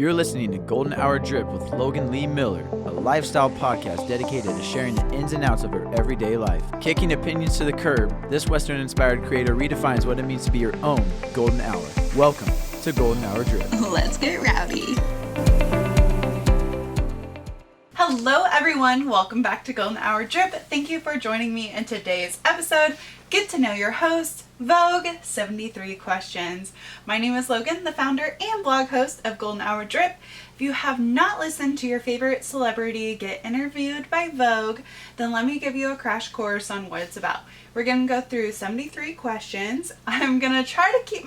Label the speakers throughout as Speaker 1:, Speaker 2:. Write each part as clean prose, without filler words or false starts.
Speaker 1: You're listening to Golden Hour Drip with Logan Lee Miller, a lifestyle podcast dedicated to sharing the ins and outs of your everyday life. Kicking opinions to the curb, this Western-inspired creator redefines what it means to be your own Golden Hour. Welcome to Golden Hour Drip.
Speaker 2: Let's get rowdy. Hello everyone, welcome back to Golden Hour Drip. Thank you for joining me in today's episode. Get to know your host, Vogue 73 Questions. My name is Logan, the founder and blog host of Golden Hour Drip. If you have not listened to your favorite celebrity get interviewed by Vogue, then let me give you a crash course on what it's about. We're going to go through 73 questions. I'm going to try to keep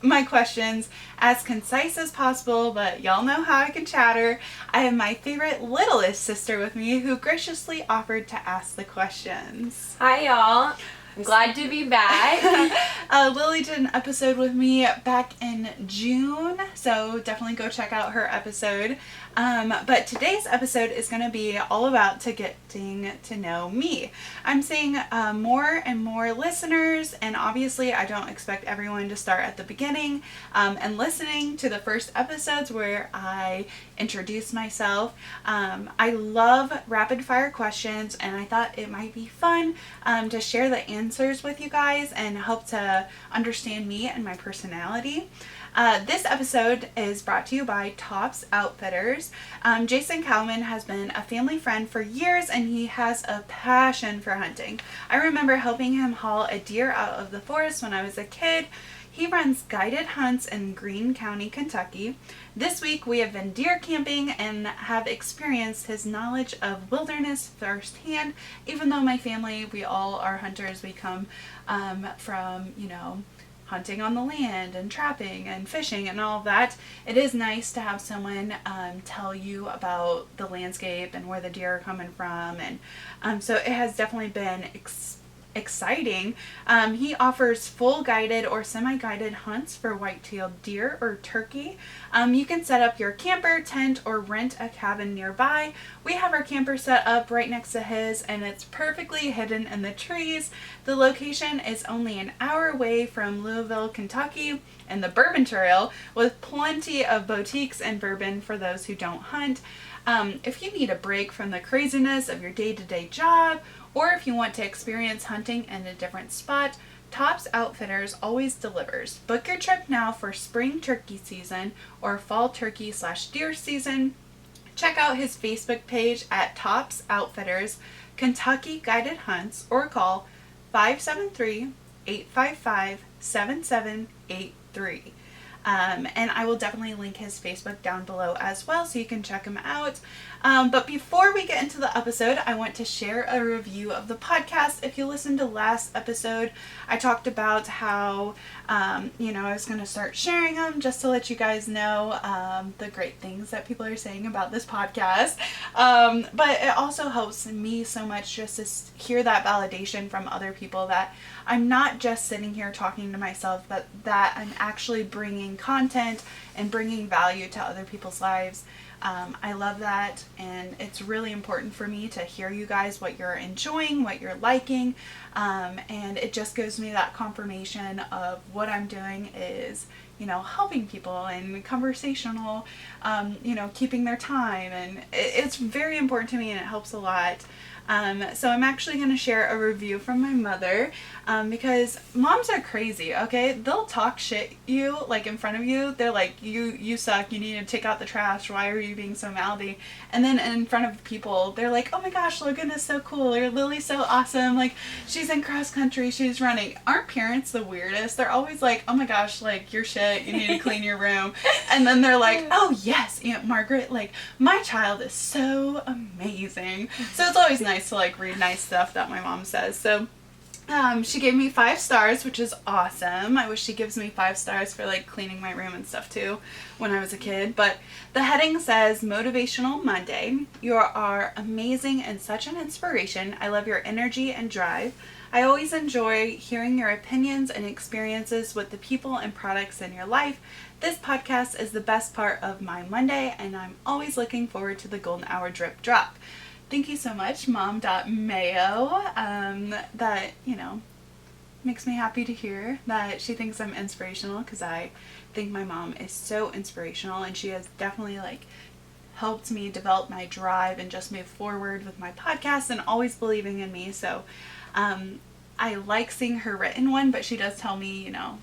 Speaker 2: my questions as concise as possible, but y'all know how I can chatter. I have my favorite littlest sister with me who graciously offered to ask the questions.
Speaker 3: Hi y'all. I'm glad to be back.
Speaker 2: Lily did an episode with me back in June, so definitely go check out her episode. But today's episode is going to be all about getting to know me. I'm seeing more and more listeners, and obviously I don't expect everyone to start at the beginning and listening to the first episodes where I introduce myself. I love rapid fire questions, and I thought it might be fun to share the answers with you guys and help to understand me and my personality. This episode is brought to you by Tops Outfitters. Jason Kalman has been a family friend for years, and he has a passion for hunting. I remember helping him haul a deer out of the forest when I was a kid. He runs guided hunts in Greene County, Kentucky. This week we have been deer camping and have experienced his knowledge of wilderness firsthand. Even though my family, we all are hunters, we come from, hunting on the land and trapping and fishing and all of that. It is nice to have someone tell you about the landscape and where the deer are coming from, and so it has definitely been exciting. He offers full guided or semi-guided hunts for white-tailed deer or turkey. You can set up your camper, tent, or rent a cabin nearby. We have our camper set up right next to his, and it's perfectly hidden in the trees. The location is only an hour away from Louisville, Kentucky, and the Bourbon Trail, with plenty of boutiques and bourbon for those who don't hunt. If you need a break from the craziness of your day-to-day job, or if you want to experience hunting in a different spot, Tops Outfitters always delivers. Book your trip now for spring turkey season or fall turkey/deer season. Check out his Facebook page at Tops Outfitters Kentucky Guided Hunts, or call 573-855-7783. And I will definitely link his Facebook down below as well, so you can check him out. But before we get into the episode, I want to share a review of the podcast. If you listened to last episode, I talked about how, I was going to start sharing them just to let you guys know the great things that people are saying about this podcast. But it also helps me so much just to hear that validation from other people that I'm not just sitting here talking to myself, but that I'm actually bringing content and bringing value to other people's lives. I love that, and it's really important for me to hear you guys, what you're enjoying, what you're liking, and it just gives me that confirmation of what I'm doing is, helping people and conversational, keeping their time, and it's very important to me, and it helps a lot. So I'm actually going to share a review from my mother, because moms are crazy, okay? They'll talk shit you, like, in front of you. They're like, you suck, you need to take out the trash, why are you being so mouthy? And then in front of people, they're like, oh my gosh, Logan is so cool, or Lily's so awesome, like, she's in cross country, she's running. Aren't parents the weirdest? They're always like, oh my gosh, like, you're shit, you need to clean your room. And then they're like, oh yes, Aunt Margaret, like, my child is so amazing. So it's always nice to like read nice stuff that my mom says. So she gave me 5 stars, which is awesome. I wish she gives me 5 stars for like cleaning my room and stuff too when I was a kid. But the heading says, Motivational Monday. You are amazing and such an inspiration. I love your energy and drive. I always enjoy hearing your opinions and experiences with the people and products in your life. This podcast is the best part of my Monday, and I'm always looking forward to the Golden Hour Drip drop. Thank you so much, Mom.Mayo, that, makes me happy to hear that she thinks I'm inspirational, because I think my mom is so inspirational, and she has definitely like helped me develop my drive and just move forward with my podcast and always believing in me. So I like seeing her written one, but she does tell me, you know,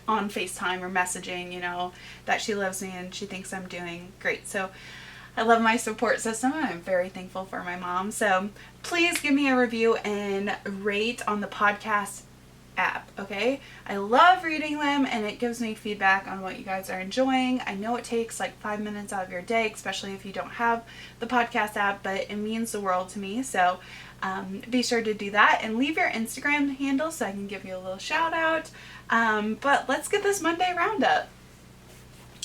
Speaker 2: on FaceTime or messaging, you know, that she loves me and she thinks I'm doing great. So I love my support system, and I'm very thankful for my mom. So please give me a review and rate on the podcast app, okay? I love reading them, and it gives me feedback on what you guys are enjoying. I know it takes like 5 minutes out of your day, especially if you don't have the podcast app, but it means the world to me. So be sure to do that, and leave your Instagram handle so I can give you a little shout out. But let's get this Monday roundup.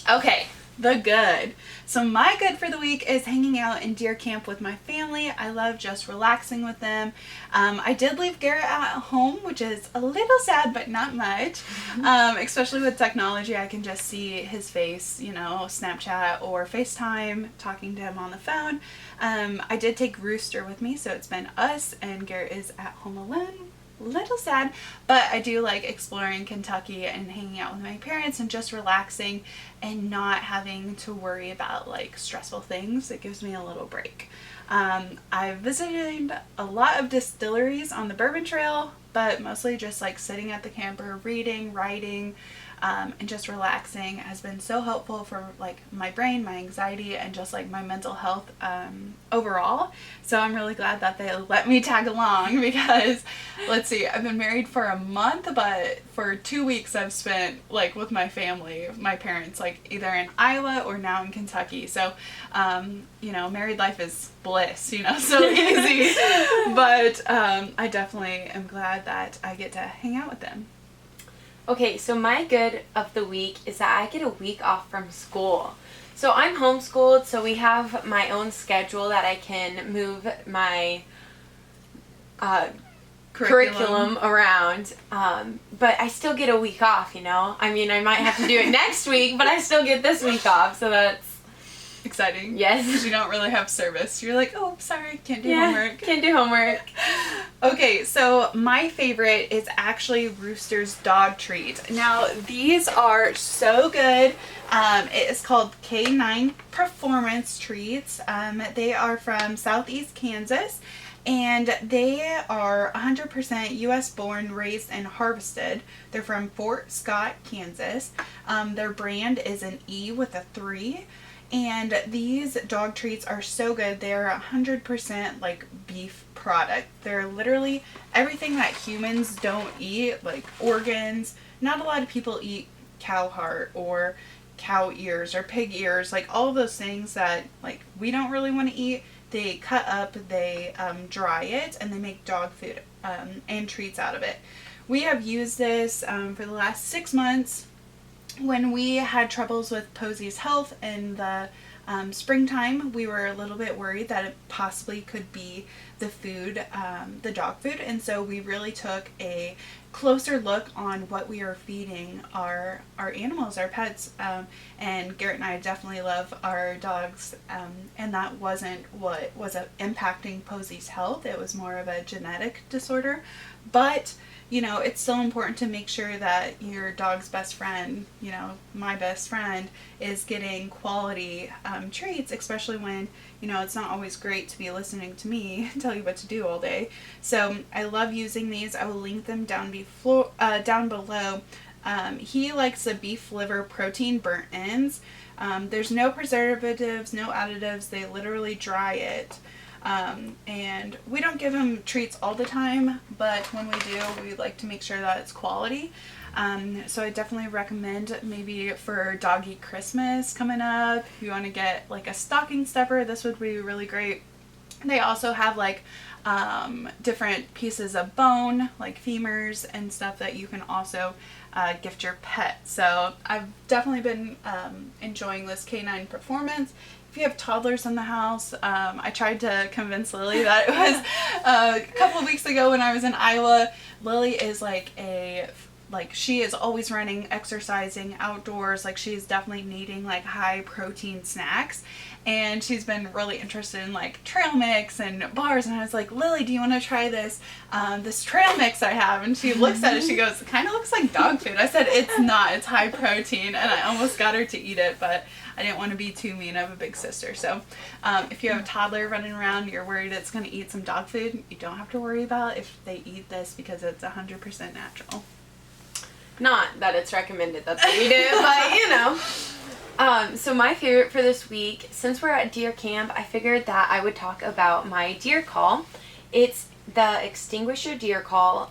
Speaker 2: Okay, the good. So my good for the week is hanging out in deer camp with my family. I love just relaxing with them. I did leave Garrett at home, which is a little sad, but not much. Especially with technology, I can just see his face, you know, Snapchat or FaceTime, talking to him on the phone. I did take Rooster with me, so it's been us, and Garrett is at home alone. Little sad, but I do like exploring Kentucky and hanging out with my parents and just relaxing and not having to worry about like stressful things. It gives me a little break. I visited a lot of distilleries on the Bourbon Trail, but mostly just like sitting at the camper, reading, writing, and just relaxing has been so helpful for like my brain, my anxiety, and just like my mental health overall. So I'm really glad that they let me tag along, because let's see, I've been married for a month, but for 2 weeks I've spent like with my family, my parents, like either in Iowa or now in Kentucky. So you know, married life is bliss, you know, so easy. But I definitely am glad that I get to hang out with them.
Speaker 3: Okay, so my good of the week is that I get a week off from school. So I'm homeschooled, so we have my own schedule that I can move my curriculum around. But I still get a week off, you know? I mean, I might have to do it next week, but I still get this week off, so that's
Speaker 2: exciting.
Speaker 3: Yes.
Speaker 2: Because you don't really have service. You're like, oh, sorry, can't do homework.
Speaker 3: Can't do homework.
Speaker 2: Okay, so my favorite is actually Rooster's dog treat. Now, these are so good. It is called K9 Performance Treats. They are from Southeast Kansas, and they are 100% U.S. born, raised, and harvested. They're from Fort Scott, Kansas. Their brand is an E with a 3. And these dog treats are so good. They're 100% like beef product. They're literally everything that humans don't eat, like organs. Not a lot of people eat cow heart or cow ears or pig ears, like all of those things that like we don't really want to eat. They cut up, they dry it, and they make dog food and treats out of it. We have used this for the last 6 months. When we had troubles with Posey's health in the springtime, we were a little bit worried that it possibly could be the food, the dog food, and so we really took a closer look on what we are feeding our animals, our pets, and Garrett and I definitely love our dogs, and that wasn't what was impacting Posey's health. It was more of a genetic disorder, but you know, it's still important to make sure that your dog's best friend, you know, my best friend, is getting quality treats, especially when, you know, it's not always great to be listening to me tell you what to do all day. So I love using these. I will link them down below. He likes the beef liver protein burnt ends. There's no preservatives, no additives. They literally dry it. And we don't give him treats all the time, but when we do, we like to make sure that it's quality. So I definitely recommend maybe for Doggy Christmas coming up, if you want to get like a stocking stuffer, this would be really great. They also have like different pieces of bone, like femurs and stuff that you can also gift your pet. So I've definitely been enjoying this K9 Performance. If you have toddlers in the house, I tried to convince Lily that it was a couple of weeks ago when I was in Iowa. Lily is like a like she is always running, exercising outdoors. Like she's definitely needing like high protein snacks. And she's been really interested in like trail mix and bars. And I was like, Lily, do you want to try this trail mix I have? And she looks at it, she goes, it kind of looks like dog food. I said, it's not, it's high protein. And I almost got her to eat it, but I didn't want to be too mean of a big sister. So if you have a toddler running around, you're worried it's going to eat some dog food, you don't have to worry about if they eat this because it's 100% natural.
Speaker 3: Not that it's recommended that they eat it, but you know. So my favorite for this week, since we're at deer camp, I figured that I would talk about my deer call. It's the Extinguisher deer call.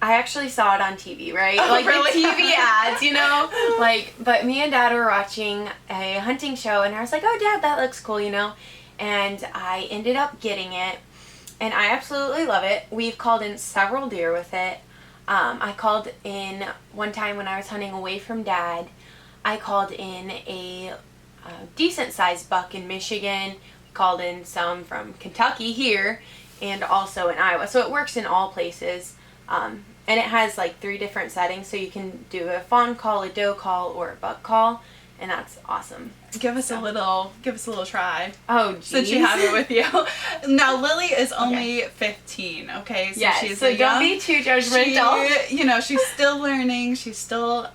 Speaker 3: I actually saw it on TV, right?
Speaker 2: Oh,
Speaker 3: like
Speaker 2: really?
Speaker 3: the TV ads, you know? Like, but me and Dad were watching a hunting show, and I was like, oh, Dad, that looks cool, you know? And I ended up getting it, and I absolutely love it. We've called in several deer with it. I called in one time when I was hunting away from Dad. I called in a decent sized buck in Michigan. We called in some from Kentucky here and also in Iowa. So it works in all places. And it has like 3 different settings. So you can do a fawn call, a doe call, or a buck call. And that's awesome.
Speaker 2: Give us a little try.
Speaker 3: Oh, geez.
Speaker 2: Since you have it with you. Now, Lily is only 15, okay? So
Speaker 3: yes,
Speaker 2: she's
Speaker 3: so don't be too judgmental.
Speaker 2: She's still learning. She's still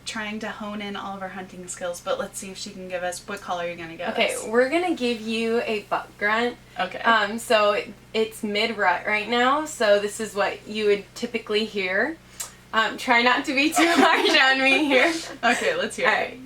Speaker 2: trying to hone in all of her hunting skills. But let's see if she can give us, what call are you going to give us?
Speaker 3: Okay, we're going to give you a buck grunt.
Speaker 2: Okay.
Speaker 3: So it's mid-rut right now. So this is what you would typically hear. Try not to be too harsh on me here.
Speaker 2: Okay, let's hear it.
Speaker 3: All right.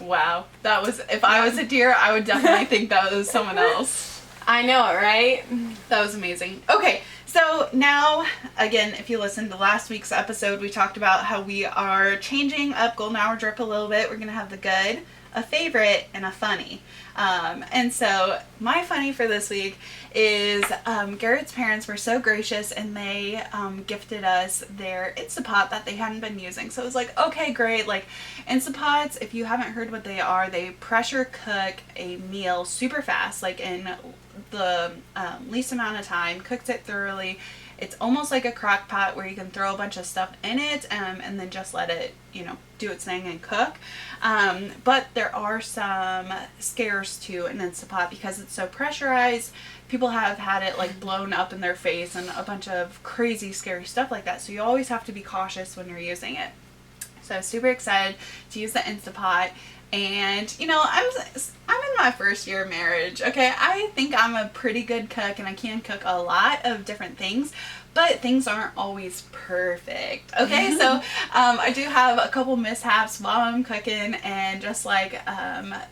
Speaker 2: Wow, that was, if I was a deer, I would definitely think that was someone else.
Speaker 3: I know, right?
Speaker 2: That was amazing. Okay, so now, again, if you listened to last week's episode, we talked about how we are changing up Golden Hour Drip a little bit. We're going to have the good, a favorite, and a funny. And so my funny for this week is Garrett's parents were so gracious and they gifted us their Instapot that they hadn't been using. So it was like, okay, great. Like Instapots, if you haven't heard what they are, they pressure cook a meal super fast, like in the least amount of time, cooks it thoroughly. It's almost like a crock pot where you can throw a bunch of stuff in it and then just let it, do its thing and cook. But there are some scares to an Instapot because it's so pressurized. People have had it like blown up in their face and a bunch of crazy scary stuff like that. So you always have to be cautious when you're using it. So I was super excited to use the Instapot. And, I'm in my first year of marriage, okay? I think I'm a pretty good cook and I can cook a lot of different things, but things aren't always perfect, okay? So I do have a couple mishaps while I'm cooking, and just like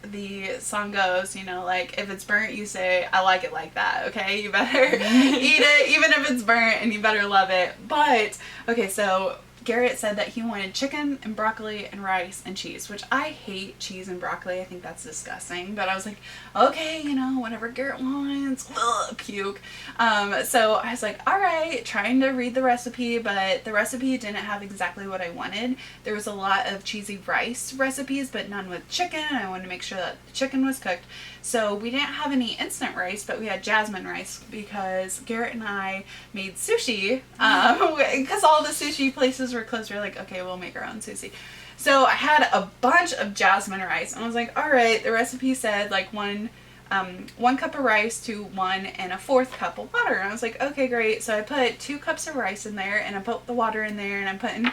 Speaker 2: the song goes, like if it's burnt, you say, I like it like that, okay? You better eat it, even if it's burnt, and you better love it. But, okay, so Garrett said that he wanted chicken and broccoli and rice and cheese, which I hate cheese and broccoli. I think that's disgusting. But I was like, okay, whatever Garrett wants. Ugh, puke. So I was like, all right, trying to read the recipe, but the recipe didn't have exactly what I wanted. There was a lot of cheesy rice recipes, but none with chicken. I wanted to make sure that the chicken was cooked. So we didn't have any instant rice, but we had jasmine rice because Garrett and I made sushi. Because all the sushi places were closed. We were like, okay, we'll make our own sushi. So I had a bunch of jasmine rice, and I was like, all right, the recipe said like 1 cup of rice to 1 1/4 cup of water. And I was like, okay, great. So I put 2 cups of rice in there, and I put the water in there, and I'm putting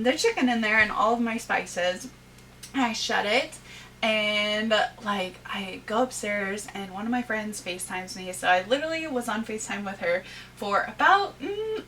Speaker 2: the chicken in there and all of my spices. And I shut it. And like I go upstairs and one of my friends FaceTimes me. So I literally was on FaceTime with her for about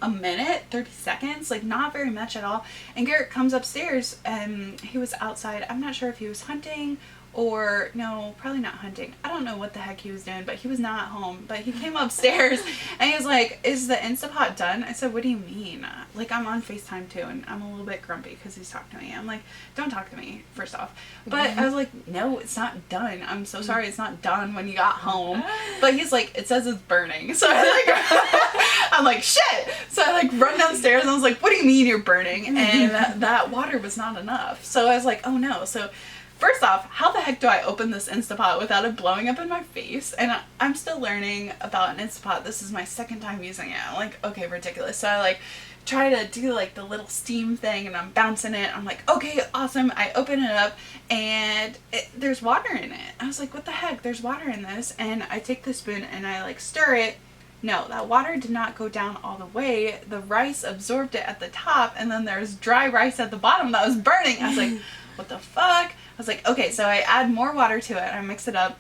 Speaker 2: a minute, 30 seconds, like not very much at all. And Garrett comes upstairs and he was outside. I'm not sure if he was hunting or no, probably not hunting. I don't know what the heck he was doing, but he was not home. But he came upstairs and he was like, is the Instapot done? I said, what do you mean? Like, I'm on FaceTime too, and I'm a little bit grumpy because he's talking to me. I'm like, don't talk to me, first off. But I was like, no, it's not done. I'm so sorry it's not done when you got home. But he's like, it says it's burning. So I'm like, shit! So I like run downstairs and I was like, what do you mean you're burning? And that water was not enough. So I was like, oh no. So First off, how the heck do I open this Instapot without it blowing up in my face? And I'm still learning about an Instapot. This is my second time using it. I'm like, okay, ridiculous. So I like try to do like the little steam thing and I'm bouncing it. I'm like, okay, awesome. I open it up and there's water in it. I was like, what the heck? There's water in this. And I take the spoon and I like stir it. No, that water did not go down all the way. The rice absorbed it at the top and then there's dry rice at the bottom that was burning. I was like, what the fuck? I was like, okay, so I add more water to it. I mix it up.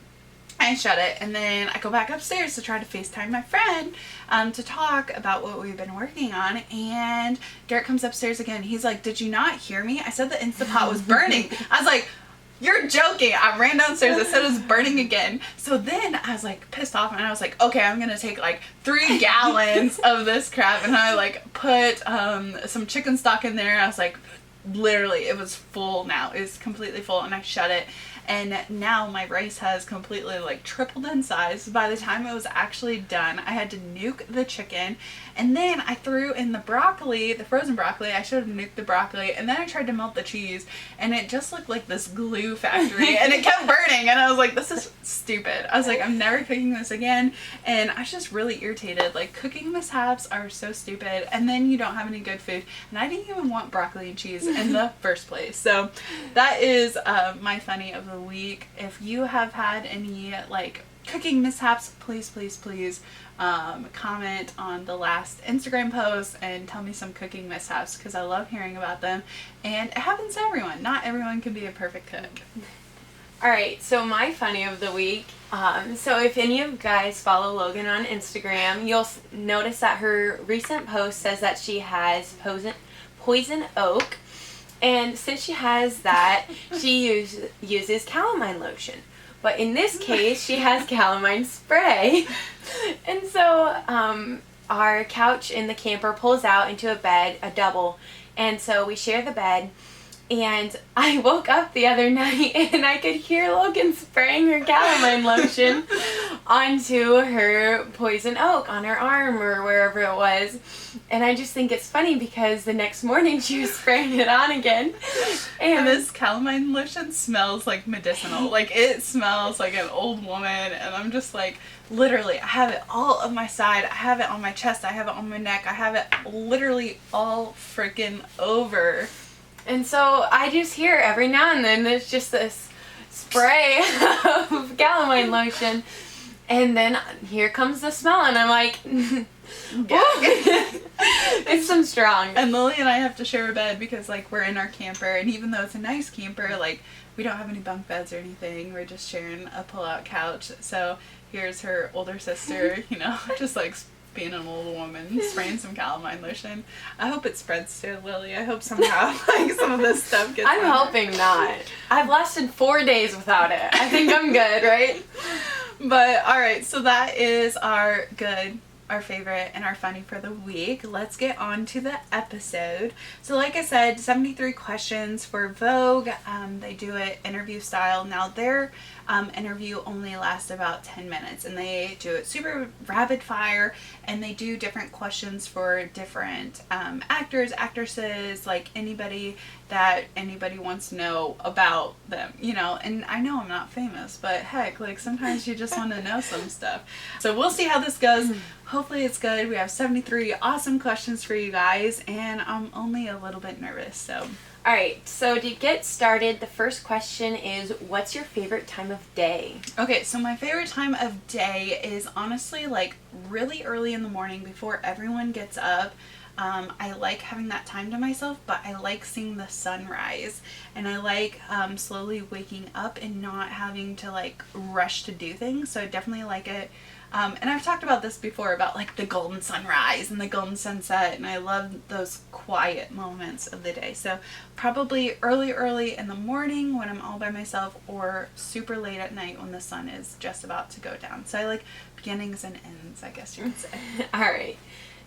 Speaker 2: I shut it, and then I go back upstairs to try to FaceTime my friend to talk about what we've been working on, and Garrett comes upstairs again. He's like, did you not hear me? I said the Instapot was burning. I was like, you're joking. I ran downstairs. I said it was burning again. So then I was like pissed off, and I was like, okay, I'm going to take like 3 gallons of this crap, and I like put some chicken stock in there. I was like, literally, it was full now. It's completely full, and I shut it. And now my rice has completely like tripled in size. By the time it was actually done, I had to nuke the chicken. And then I threw in the broccoli, the frozen broccoli. I should have nuked the broccoli. And then I tried to melt the cheese. And it just looked like this glue factory. And it kept burning. And I was like, this is stupid. I was like, I'm never cooking this again. And I was just really irritated. Like, cooking mishaps are so stupid. And then you don't have any good food. And I didn't even want broccoli and cheese in the first place. So that is my funny of the week. If you have had any like cooking mishaps, please comment on the last Instagram post and tell me some cooking mishaps, because I love hearing about them, and it happens to everyone. Not everyone can be a perfect cook.
Speaker 3: Alright, so my funny of the week, so if any of you guys follow Logan on Instagram, you'll notice that her recent post says that she has poison oak. And since she has that, she uses calamine lotion. But in this case, she has calamine spray. And so our couch in the camper pulls out into a bed, a double. And so we share the bed. And I woke up the other night and I could hear Logan spraying her calamine lotion onto her poison oak on her arm or wherever it was. And I just think it's funny because the next morning she was spraying it on again.
Speaker 2: And this calamine lotion smells like medicinal. Like, it smells like an old woman. And I'm just like, literally, I have it all on my side. I have it on my chest. I have it on my neck. I have it literally all freaking over.
Speaker 3: And so I just hear every now and then there's just this spray of calamine lotion. And then here comes the smell and I'm like, it's some strong.
Speaker 2: And Lily and I have to share a bed because like we're in our camper, and even though it's a nice camper, like we don't have any bunk beds or anything. We're just sharing a pull-out couch. So here's her older sister, you know, just like being an old woman, spraying some calamine lotion. I hope it spreads to Lily. I hope somehow like some of this stuff gets
Speaker 3: I'm hoping not. I've lasted 4 days without it. I think I'm good, right?
Speaker 2: But alright, so that is our good, our favorite, and our funny for the week. Let's get on to the episode. So like I said, 73 questions for Vogue. They do it interview style. Now their interview only lasts about 10 minutes, and they do it super rapid fire, and they do different questions for different actors, actresses, like anybody that anybody wants to know about them, you know. And I know I'm not famous, but heck, like sometimes you just want to know some stuff. So we'll see how this goes. Hopefully it's good. We have 73 awesome questions for you guys, and I'm only a little bit nervous, so.
Speaker 3: Alright, so to get started, the first question is, what's your favorite time of day?
Speaker 2: Okay, so my favorite time of day is honestly like really early in the morning before everyone gets up. I like having that time to myself, but I like seeing the sunrise, and I like slowly waking up and not having to like rush to do things. So I definitely like it. And I've talked about this before about like the golden sunrise and the golden sunset, and I love those quiet moments of the day. So probably early in the morning when I'm all by myself, or super late at night when the sun is just about to go down. So I like beginnings and ends, I guess you could say.
Speaker 3: Alright.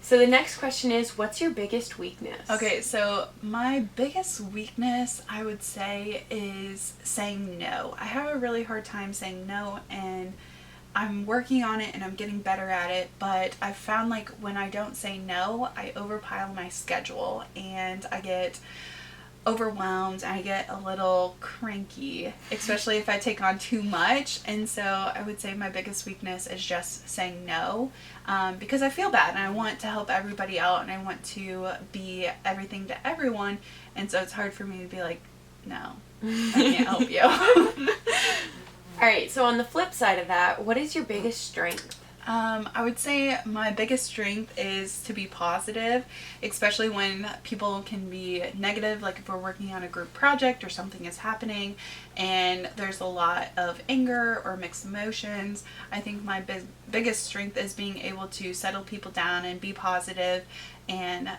Speaker 3: So the next question is, what's your biggest weakness?
Speaker 2: Okay, so my biggest weakness, I would say, is saying no. I have a really hard time saying no, and I'm working on it and I'm getting better at it, but I've found like when I don't say no, I overpile my schedule and I get overwhelmed. I get a little cranky, especially if I take on too much. And so I would say my biggest weakness is just saying no, because I feel bad and I want to help everybody out and I want to be everything to everyone. And so it's hard for me to be like, no, I can't help you.
Speaker 3: All right, so on the flip side of that, what is your biggest strength?
Speaker 2: I would say my biggest strength is to be positive, especially when people can be negative, like if we're working on a group project or something is happening and there's a lot of anger or mixed emotions. I think my biggest strength is being able to settle people down and be positive and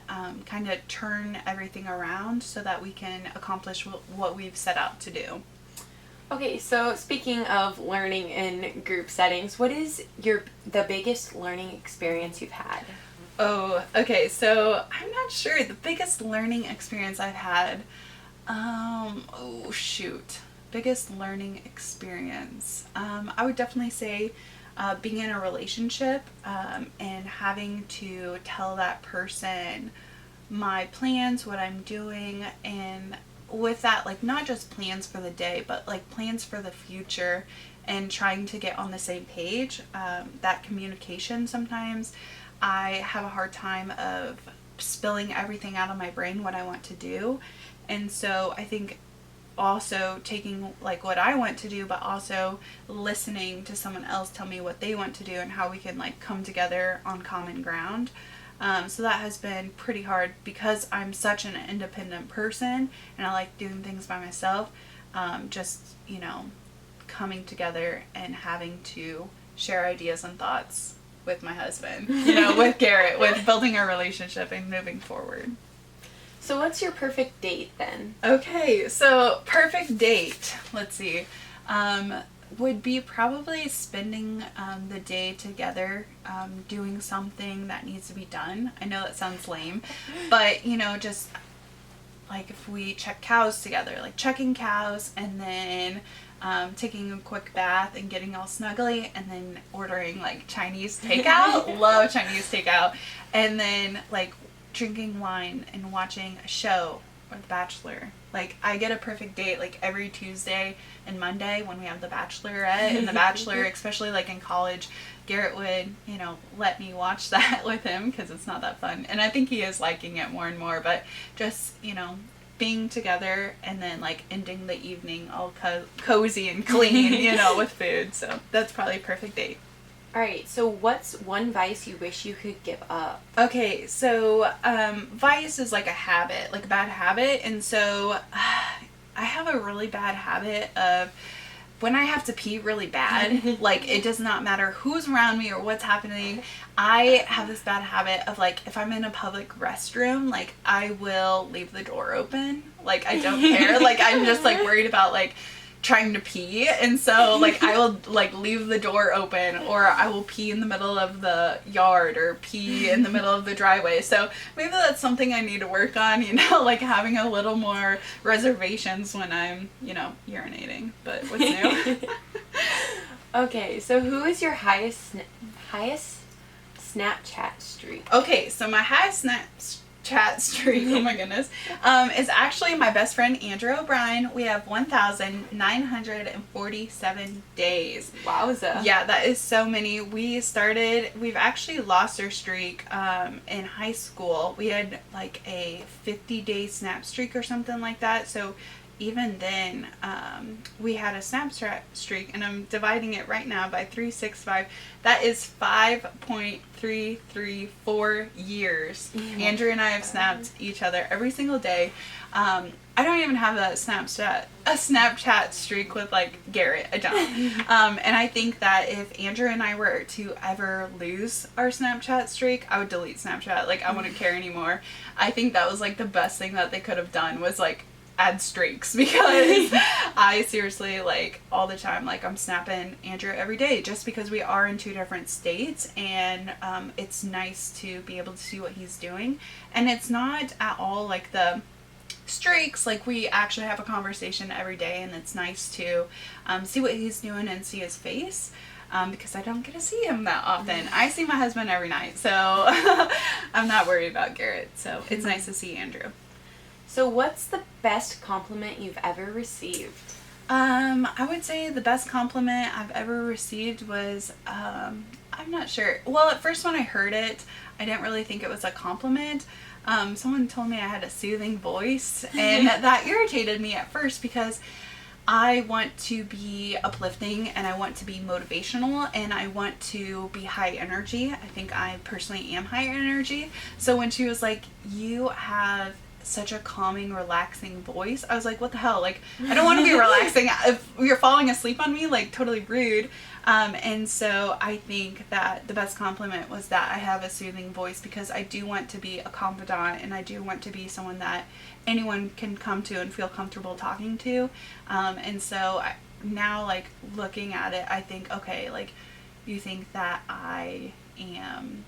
Speaker 2: kind of turn everything around so that we can accomplish what we've set out to do.
Speaker 3: Okay, so speaking of learning in group settings, what is the biggest learning experience you've had?
Speaker 2: Oh, okay, so I'm not sure. The biggest learning experience I've had, oh shoot, biggest learning experience. I would definitely say being in a relationship and having to tell that person my plans, what I'm doing, and with that, like, not just plans for the day, but like plans for the future and trying to get on the same page. That communication, sometimes I have a hard time of spilling everything out of my brain what I want to do. And so I think also taking like what I want to do, but also listening to someone else tell me what they want to do and how we can like come together on common ground. So that has been pretty hard because I'm such an independent person and I like doing things by myself. Just, coming together and having to share ideas and thoughts with my husband, with Garrett, with building a relationship and moving forward.
Speaker 3: So what's your perfect date then?
Speaker 2: Okay, so perfect date, let's see, would be probably spending the day together, doing something that needs to be done. I know that sounds lame, but just like if we check cows together, like checking cows and then taking a quick bath and getting all snuggly and then ordering like Chinese takeout. Love Chinese takeout. And then like drinking wine and watching a show or The Bachelor. Like I get a perfect date like every Tuesday and Monday when we have The Bachelorette and The Bachelor, especially like in college. Garrett would, let me watch that with him because it's not that fun. And I think he is liking it more and more, but just, being together and then like ending the evening all cozy and clean, with food. So that's probably a perfect date.
Speaker 3: All right, so what's one vice you wish you could give up?
Speaker 2: Okay, so vice is like a habit, like a bad habit. And so I have a really bad habit of when I have to pee really bad, like it does not matter who's around me or what's happening. I have this bad habit of like if I'm in a public restroom, like I will leave the door open. Like I don't care. Like I'm just like worried about like trying to pee, and so like I will like leave the door open, or I will pee in the middle of the yard or pee in the middle of the driveway. So maybe that's something I need to work on, like having a little more reservations when I'm urinating. But what's new?
Speaker 3: Okay, so who is your highest Snapchat streak?
Speaker 2: Okay, so my highest Snapchat streak, oh my goodness, is actually my best friend Andrew O'Brien. We have 1,947 days.
Speaker 3: Wowza.
Speaker 2: Yeah, that is so many. We've actually lost our streak in high school. We had like a 50-day snap streak or something like that. So even then, we had a Snapchat streak, and I'm dividing it right now by 365. That is 5.334 years. Andrew and I have snapped each other every single day. I don't even have a Snapchat streak with like Garrett. I don't. And I think that if Andrew and I were to ever lose our Snapchat streak, I would delete Snapchat. Like I wouldn't care anymore. I think that was like the best thing that they could have done was like add streaks, because I seriously like all the time, like I'm snapping Andrew every day just because we are in two different states, and it's nice to be able to see what he's doing. And it's not at all like the streaks, like we actually have a conversation every day, and it's nice to see what he's doing and see his face. Because I don't get to see him that often. I see my husband every night, so I'm not worried about Garrett. So it's nice to see Andrew.
Speaker 3: So what's the best compliment you've ever received?
Speaker 2: I would say the best compliment I've ever received was, I'm not sure. Well, at first when I heard it, I didn't really think it was a compliment. Someone told me I had a soothing voice, and that irritated me at first because I want to be uplifting and I want to be motivational and I want to be high energy. I think I personally am high energy. So when she was like, you have such a calming, relaxing voice, I was like, what the hell? Like, I don't want to be relaxing. If you're falling asleep on me, like, totally rude. And so I think that the best compliment was that I have a soothing voice, because I do want to be a confidant and I do want to be someone that anyone can come to and feel comfortable talking to. And so now, like, looking at it, I think, okay, like, you think that I am,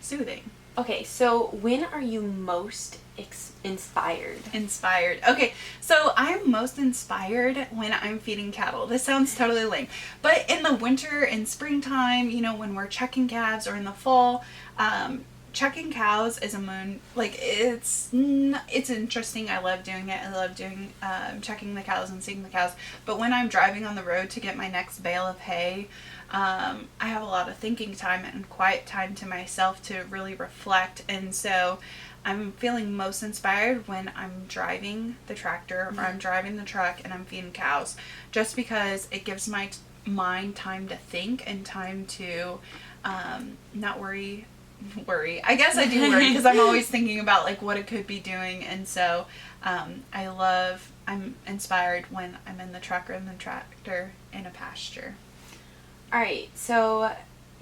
Speaker 2: soothing.
Speaker 3: Okay, so when are you most inspired?
Speaker 2: Inspired. Okay, so I'm most inspired when I'm feeding cattle. This sounds totally lame, but in the winter and springtime, when we're checking calves, or in the fall, checking cows is it's interesting. I love doing it. I love doing checking the cows and seeing the cows. But when I'm driving on the road to get my next bale of hay, I have a lot of thinking time and quiet time to myself to really reflect. And so I'm feeling most inspired when I'm driving the tractor or I'm driving the truck and I'm feeding cows, just because it gives my mind time to think and time to not worry. I guess I do worry because I'm always thinking about like what it could be doing. And so I'm inspired when I'm in the truck or in the tractor in a pasture.
Speaker 3: All right, so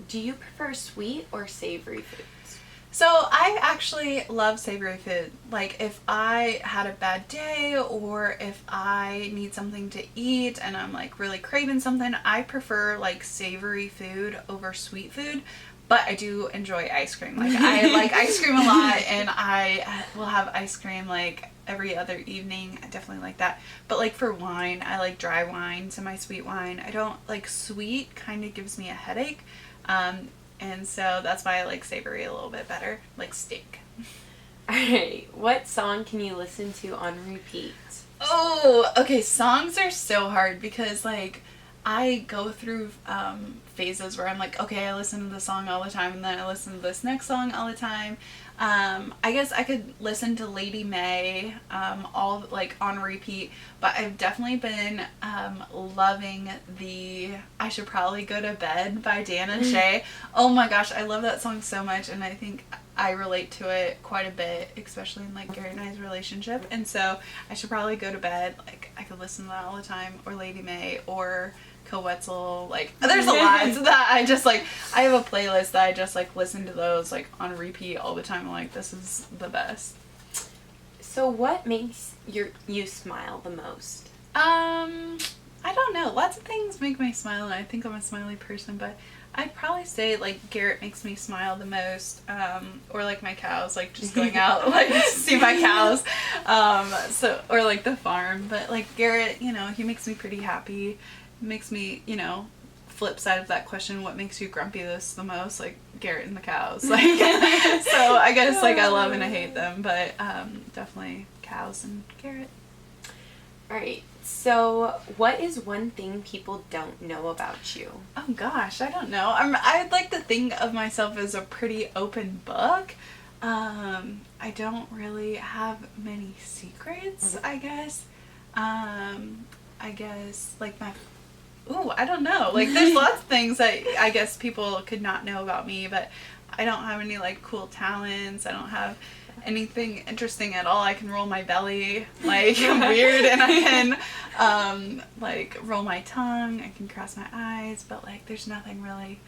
Speaker 3: do you prefer sweet or savory foods?
Speaker 2: So I actually love savory food. Like, if I had a bad day or if I need something to eat and I'm like really craving something, I prefer like savory food over sweet food. But I do enjoy ice cream. Like, I like ice cream a lot, and I will have ice cream like every other evening. I definitely like that. But like for wine, I like dry wine, semi-sweet wine. I don't like sweet, kind of gives me a headache. And so that's why I like savory a little bit better, like steak.
Speaker 3: All right, what song can you listen to on repeat?
Speaker 2: Oh, okay, songs are so hard because like I go through phases where I'm like, okay, I listen to this song all the time, and then I listen to this next song all the time. I guess I could listen to Lady May all like on repeat, but I've definitely been loving the I Should Probably Go to Bed by Dan and Shay. Oh my gosh, I love that song so much, and I think I relate to it quite a bit, especially in like Garrett and I's relationship. And so I Should Probably Go to Bed, like I could listen to that all the time, or Lady May, or Coetzel. Like, there's a lot that I just like. I have a playlist that I just like listen to those like on repeat all the time. I'm like, this is the best.
Speaker 3: So what makes you smile the most?
Speaker 2: I don't know. Lots of things make me smile, and I think I'm a smiley person, but I'd probably say like Garrett makes me smile the most, or like my cows, like just going out like to see my cows, or like the farm. But like Garrett, he makes me pretty happy. Makes me, flip side of that question, what makes you grumpy the most? Like Garrett and the cows. Like, so I guess like I love and I hate them, but definitely cows and Garrett.
Speaker 3: All right. So, what is one thing people don't know about you?
Speaker 2: Oh gosh, I don't know. I'd like to think of myself as a pretty open book. I don't really have many secrets, I guess. I guess like I don't know. Like, there's lots of things that I guess people could not know about me, but I don't have any like cool talents. I don't have anything interesting at all. I can roll my belly like weird, and I can like roll my tongue. I can cross my eyes, but like there's nothing really,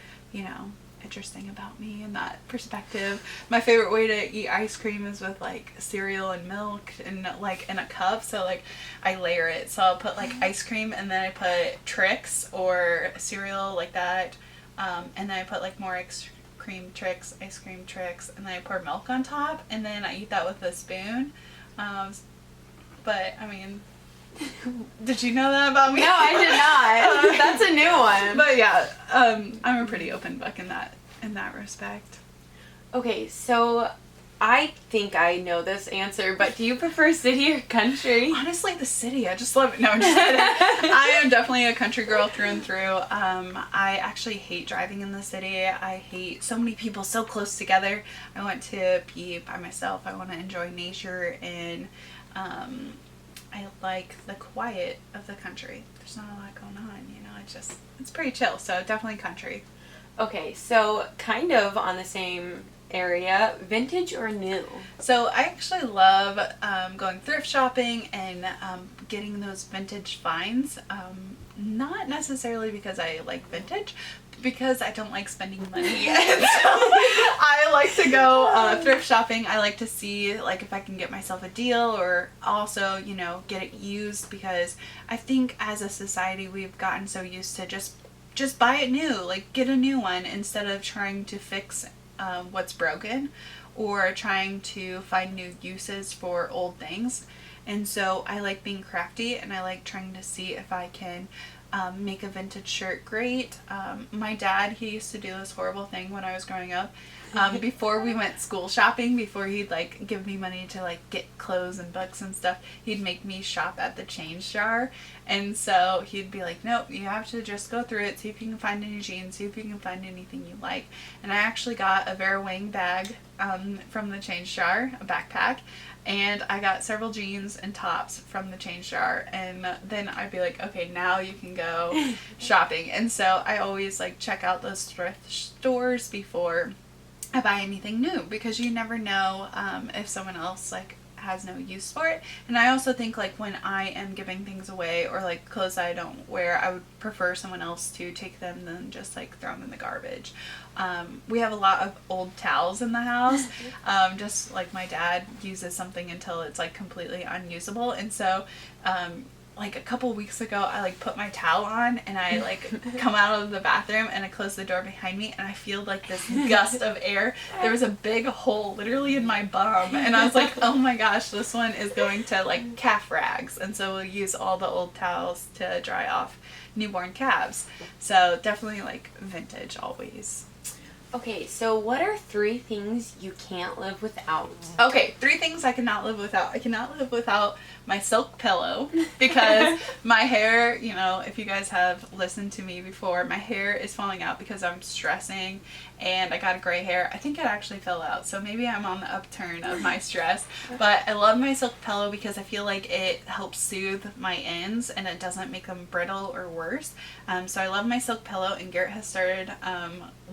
Speaker 2: interesting about me in that perspective. My favorite way to eat ice cream is with like cereal and milk and like in a cup. So like I layer it. So I'll put like ice cream, and then I put Trix or cereal like that, and then I put like more ice cream Trix, and then I pour milk on top, and then I eat that with a spoon. But I mean, did you know that about me?
Speaker 3: No, I did not. That's a new one.
Speaker 2: But yeah, I'm a pretty open book in that respect.
Speaker 3: Okay, so I think I know this answer, but do you prefer city or country?
Speaker 2: Honestly, the city. I just love it. No, I'm just kidding. I am definitely a country girl through and through. I actually hate driving in the city. I hate so many people so close together. I want to be by myself. I want to enjoy nature, and I like the quiet of the country. There's not a lot going on, you know. It's pretty chill. So definitely country.
Speaker 3: Okay, so kind of on the same area, vintage or new?
Speaker 2: So I actually love going thrift shopping and getting those vintage finds. Not necessarily because I like vintage, but because I don't like spending money. And so I like to go thrift shopping. I like to see like if I can get myself a deal, or also, you know, get it used, because I think as a society we've gotten so used to just buy it new, like get a new one, instead of trying to fix what's broken or trying to find new uses for old things. And so I like being crafty, and I like trying to see if I can make a vintage shirt great. My dad, he used to do this horrible thing when I was growing up. Before we went school shopping, before he'd like give me money to like get clothes and books and stuff, he'd make me shop at the change jar. And so he'd be like, nope, you have to just go through it, see if you can find any jeans, see if you can find anything you like. And I actually got a Vera Wang bag from the change jar, a backpack, and I got several jeans and tops from the change jar. And then I'd be like, okay, now you can go shopping. And so I always like check out those thrift stores before I buy anything new, because you never know if someone else like has no use for it. And I also think like when I am giving things away, or like clothes I don't wear, I would prefer someone else to take them than just like throw them in the garbage. We have a lot of old towels in the house, just like my dad uses something until it's like completely unusable. And so like a couple weeks ago, I like put my towel on, and I like come out of the bathroom, and I close the door behind me, and I feel like this gust of air. There was a big hole literally in my bum, and I was like, oh my gosh, this one is going to like calf rags. And so we'll use all the old towels to dry off newborn calves. So definitely like vintage always.
Speaker 3: Okay, so what are 3 things you can't live without?
Speaker 2: Okay, 3 things I cannot live without. I cannot live without my silk pillow, because my hair, you know, if you guys have listened to me before, my hair is falling out because I'm stressing, and I got a gray hair. I think it actually fell out, so maybe I'm on the upturn of my stress. But I love my silk pillow because I feel like it helps soothe my ends, and it doesn't make them brittle or worse. So I love my silk pillow, and Garrett has started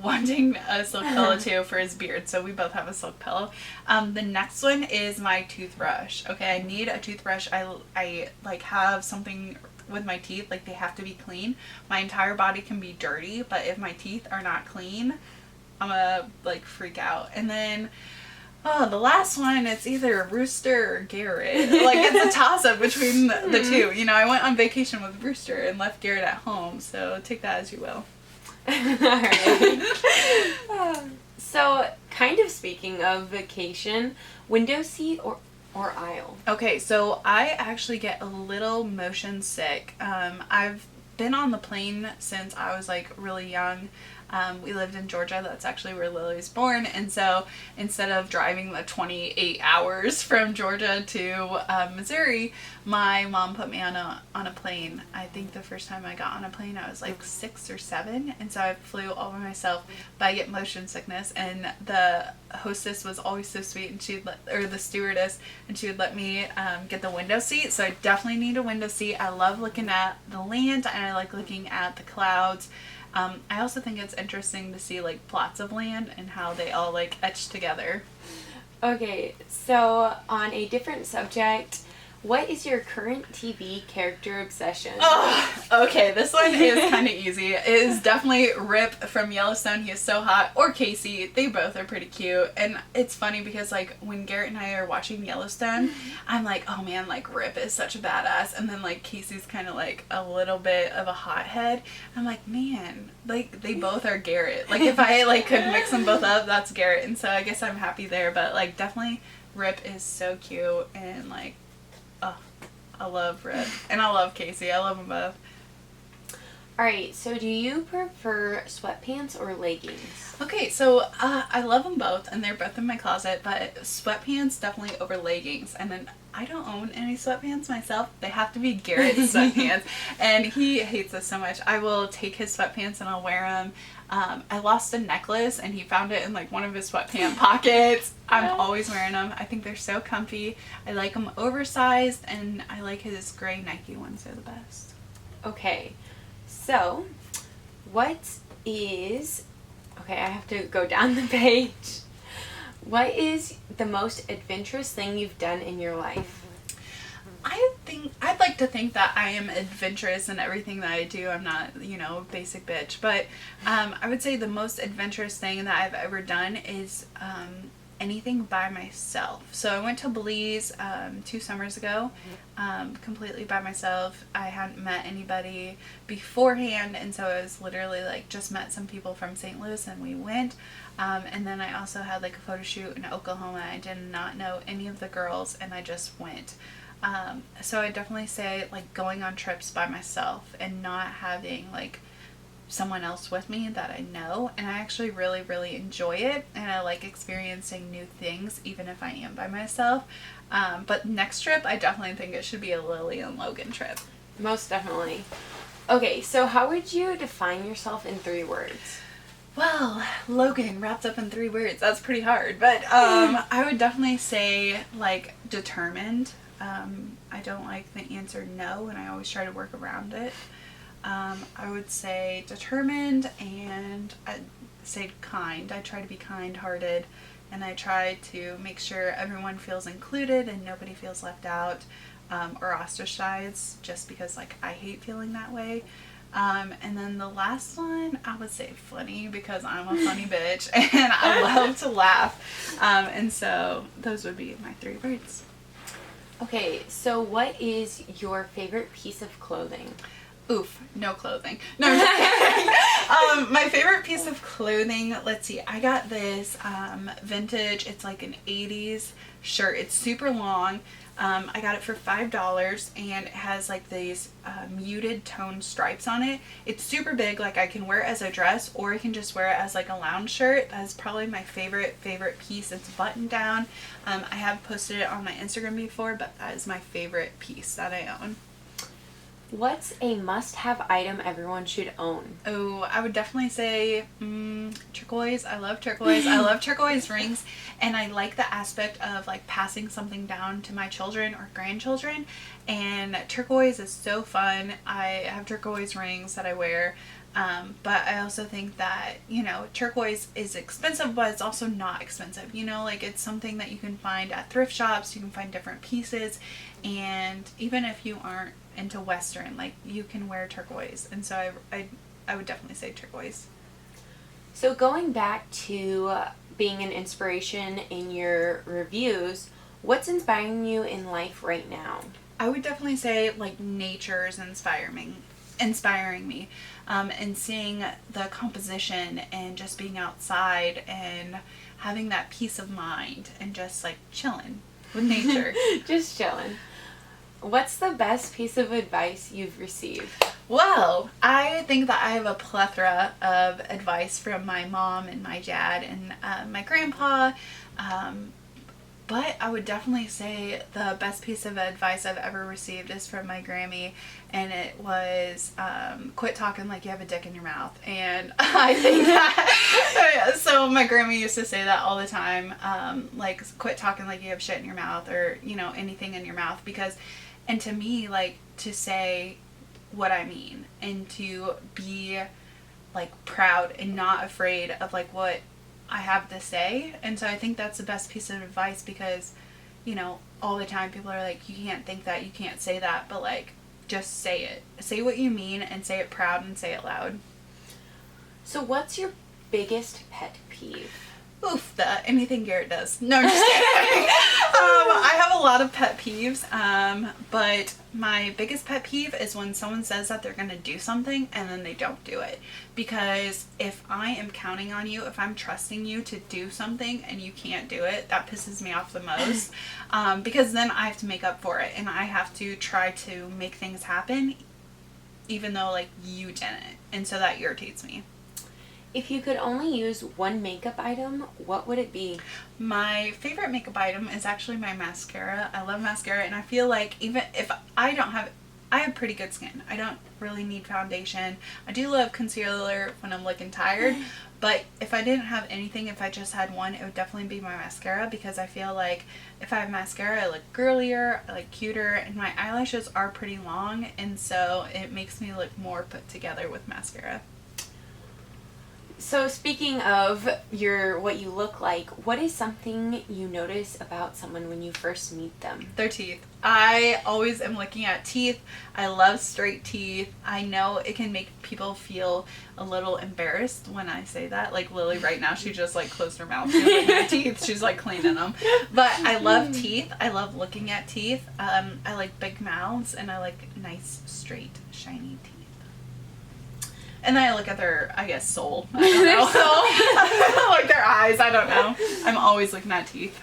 Speaker 2: wanting a silk pillow too for his beard, so we both have a silk pillow. The next one is my toothbrush. Okay, I need a toothbrush. I like have something with my teeth, like they have to be clean. My entire body can be dirty, but if my teeth are not clean, I'm gonna like freak out. And then the last one, it's either Rooster or Garrett. Like it's a toss up between the two. You know, I went on vacation with Rooster and left Garrett at home, so take that as you will.
Speaker 3: Alright. So, kind of speaking of vacation, window seat or aisle?
Speaker 2: Okay, so I actually get a little motion sick. I've been on the plane since I was like really young. We lived in Georgia. That's actually where Lily was born. And so instead of driving the 28 hours from Georgia to Missouri, my mom put me on a plane. I think the first time I got on a plane, I was like 6 or 7. And so I flew all by myself, but I get motion sickness. And the hostess was always so sweet, and or the stewardess, and she would let me get the window seat. So I definitely need a window seat. I love looking at the land, and I like looking at the clouds. I also think it's interesting to see like plots of land and how they all like etch together.
Speaker 3: Okay, so on a different subject, what is your current TV character obsession?
Speaker 2: Oh, okay, this one is kind of easy. It is definitely Rip from Yellowstone. He is so hot. Or Casey. They both are pretty cute. And it's funny because like when Garrett and I are watching Yellowstone, I'm like, oh man, like Rip is such a badass. And then like Casey's kind of like a little bit of a hothead. I'm like, man, like they both are Garrett. Like if I like could mix them both up, that's Garrett. And so I guess I'm happy there. But like definitely Rip is so cute, and like, oh, I love Rip. And I love Casey. I love them both.
Speaker 3: Alright, so do you prefer sweatpants or leggings?
Speaker 2: Okay, so I love them both, and they're both in my closet, but sweatpants definitely over leggings. And then I don't own any sweatpants myself. They have to be Garrett's sweatpants, and he hates us so much. I will take his sweatpants and I'll wear them. I lost a necklace, and he found it in like one of his sweatpant pockets. I'm always wearing them. I think they're so comfy. I like them oversized, and I like his gray Nike ones. They're the best.
Speaker 3: Okay, so what is... Okay, I have to go down the page. What is the most adventurous thing you've done in your life?
Speaker 2: I'd like to think that I am adventurous in everything that I do. I'm not, basic bitch. But I would say the most adventurous thing that I've ever done is anything by myself. So I went to Belize 2 summers ago, completely by myself. I hadn't met anybody beforehand, and so I was literally like just met some people from St. Louis, and we went. And then I also had like a photo shoot in Oklahoma. I did not know any of the girls, and I just went. So I definitely say like going on trips by myself and not having like someone else with me that I know, and I actually really, really enjoy it, and I like experiencing new things even if I am by myself. But next trip, I definitely think it should be a Lily and Logan trip.
Speaker 3: Most definitely. Okay, so how would you define yourself in 3 words?
Speaker 2: Well, Logan wrapped up in 3 words. That's pretty hard, but I would definitely say like determined. I don't like the answer no, and I always try to work around it. I would say determined, and I'd say kind. I try to be kind-hearted, and I try to make sure everyone feels included and nobody feels left out or ostracized, just because like I hate feeling that way. And then the last one, I would say funny, because I'm a funny bitch and I love to laugh. And so those would be my 3 words.
Speaker 3: Okay, so what is your favorite piece of clothing?
Speaker 2: Oof, no clothing. No, I'm just kidding. My favorite piece of clothing, let's see, I got this vintage, it's like an 80s shirt. It's super long. I got it for $5, and it has like these muted tone stripes on it. It's super big, like I can wear it as a dress, or I can just wear it as like a lounge shirt. That's probably my favorite piece. It's buttoned down. I have posted it on my Instagram before, but that is my favorite piece that I own.
Speaker 3: What's a must-have item everyone should own?
Speaker 2: Oh, I would definitely say turquoise. I love turquoise. I love turquoise rings, and I like the aspect of like passing something down to my children or grandchildren, and turquoise is so fun. I have turquoise rings that I wear, but I also think that, turquoise is expensive, but it's also not expensive. Like it's something that you can find at thrift shops. You can find different pieces, and even if you aren't into Western, like you can wear turquoise, and so I would definitely say turquoise.
Speaker 3: So going back to being an inspiration in your reviews, what's inspiring you in life right now?
Speaker 2: I would definitely say like nature is inspiring me, and seeing the composition and just being outside and having that peace of mind and just like chilling with nature.
Speaker 3: Just chilling. What's the best piece of advice you've received?
Speaker 2: Well, I think that I have a plethora of advice from my mom and my dad and my grandpa, but I would definitely say the best piece of advice I've ever received is from my Grammy, and it was quit talking like you have a dick in your mouth. And I think that so my Grammy used to say that all the time, like quit talking like you have shit in your mouth, or anything in your mouth, because and to me, like, to say what I mean and to be like proud and not afraid of like what I have to say. And so I think that's the best piece of advice, because all the time people are like, you can't think that, you can't say that, but like just say it. Say what you mean, and say it proud, and say it loud.
Speaker 3: So what's your biggest pet peeve?
Speaker 2: Oof, anything Garrett does. No, I'm just kidding. I have a lot of pet peeves, but my biggest pet peeve is when someone says that they're going to do something and then they don't do it. Because if I am counting on you, if I'm trusting you to do something and you can't do it, that pisses me off the most, because then I have to make up for it, and I have to try to make things happen even though like you didn't, and so that irritates me.
Speaker 3: If you could only use one makeup item, what would it be?
Speaker 2: My favorite makeup item is actually my mascara. I love mascara, and I feel like even if I have pretty good skin. I don't really need foundation. I do love concealer when I'm looking tired, but if I didn't have anything, if I just had one, it would definitely be my mascara, because I feel like if I have mascara, I look girlier, I look cuter, and my eyelashes are pretty long, and so it makes me look more put together with mascara.
Speaker 3: So speaking of what you look like, what is something you notice about someone when you first meet them?
Speaker 2: Their teeth. I always am looking at teeth. I love straight teeth. I know it can make people feel a little embarrassed when I say that. Like Lily right now, she just like closed her mouth. She's looking at teeth. She's like cleaning them. But I love teeth. I love looking at teeth. I like big mouths, and I like nice, straight, shiny teeth. And then I look at their, I guess, soul. I don't know. Like their eyes. I don't know. I'm always looking at teeth.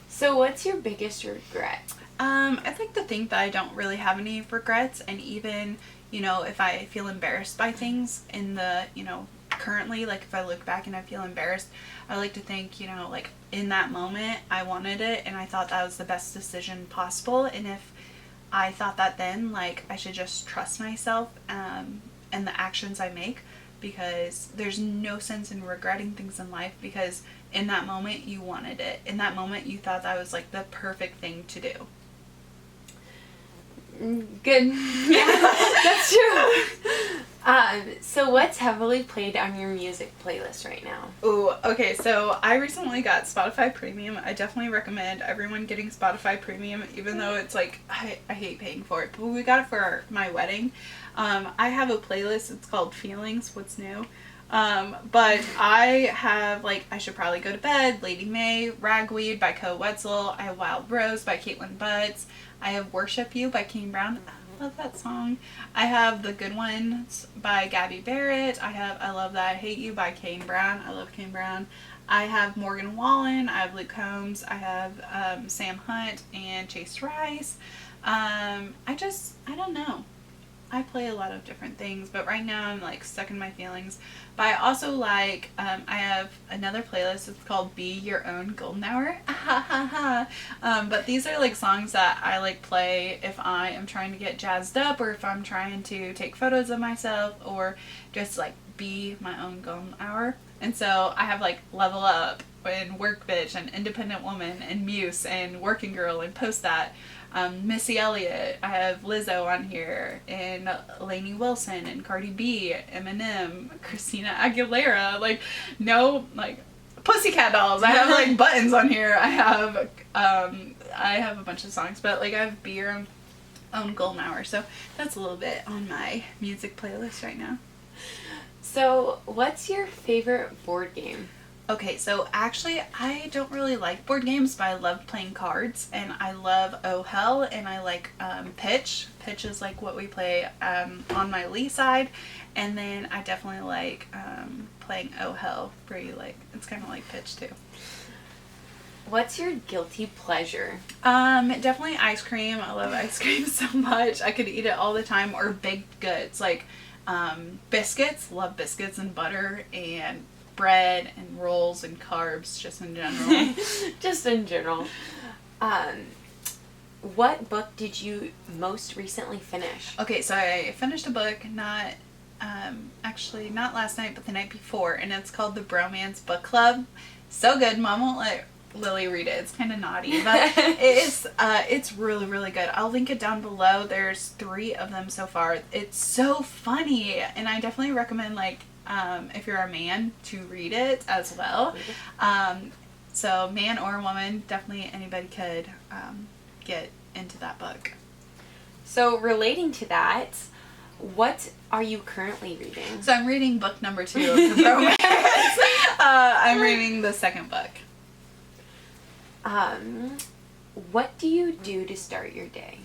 Speaker 3: So what's your biggest regret?
Speaker 2: I'd like to think that I don't really have any regrets, and even, if I feel embarrassed by things in the, currently, like if I look back and I feel embarrassed, I like to think, like in that moment I wanted it and I thought that was the best decision possible, and if I thought that then, like, I should just trust myself, and the actions I make, because there's no sense in regretting things in life, because in that moment you wanted it. In that moment you thought that was like the perfect thing to do.
Speaker 3: Good. Yeah, that's true. So what's heavily played on your music playlist right now?
Speaker 2: Ooh, okay, so I recently got Spotify Premium. I definitely recommend everyone getting Spotify Premium, even though it's like, I hate paying for it, but we got it for my wedding. I have a playlist, it's called Feelings, What's New? But I have, like, I Should Probably Go to Bed, Lady May, Ragweed by Koa Wetzel, I have Wild Rose by Caitlin Butts, I have Worship You by Kane Brown. I love that song. I have The Good Ones by Gabby Barrett. I have I Love That I Hate You by Kane Brown. I love Kane Brown. I have Morgan Wallen. I have Luke Combs. I have Sam Hunt and Chase Rice. I don't know. I play a lot of different things, but right now I'm like stuck in my feelings. But I also like, I have another playlist, it's called Be Your Own Golden Hour. But these are like songs that I like play if I am trying to get jazzed up, or if I'm trying to take photos of myself, or just like be my own golden hour. And so I have like Level Up and Work Bitch and Independent Woman and Muse and Working Girl and Post That. Missy Elliott, I have Lizzo on here, and Lainey Wilson, and Cardi B, Eminem, Christina Aguilera, like, no, like, Pussycat Dolls, I have, like, buttons on here, I have a bunch of songs, but, like, I have Be Your Own Golden Hour, so that's a little bit on my music playlist right now.
Speaker 3: So, what's your favorite board game?
Speaker 2: Okay, so actually I don't really like board games, but I love playing cards, and I love Oh Hell, and I like Pitch. Pitch is like what we play on my Lee side, and then I definitely like playing Oh Hell, where you like, it's kind of like Pitch too.
Speaker 3: What's your guilty pleasure?
Speaker 2: Definitely ice cream. I love ice cream so much. I could eat it all the time, or baked goods, like biscuits. Love biscuits and butter and bread and rolls and carbs, just in general.
Speaker 3: Just in general. What book did you most recently finish?
Speaker 2: Okay, so I finished a book, actually not last night, but the night before, and it's called The Bromance Book Club. So good. Mom won't let Lily read it. It's kind of naughty, but it's really, really good. I'll link it down below. There's 3 of them so far. It's so funny, and I definitely recommend, like, if you're a man, to read it as well. So man or woman, definitely anybody could get into that book.
Speaker 3: So relating to that, what are you currently reading?
Speaker 2: So I'm reading book number 2 of The Bromance. I'm reading the second book.
Speaker 3: What do you do to start your day?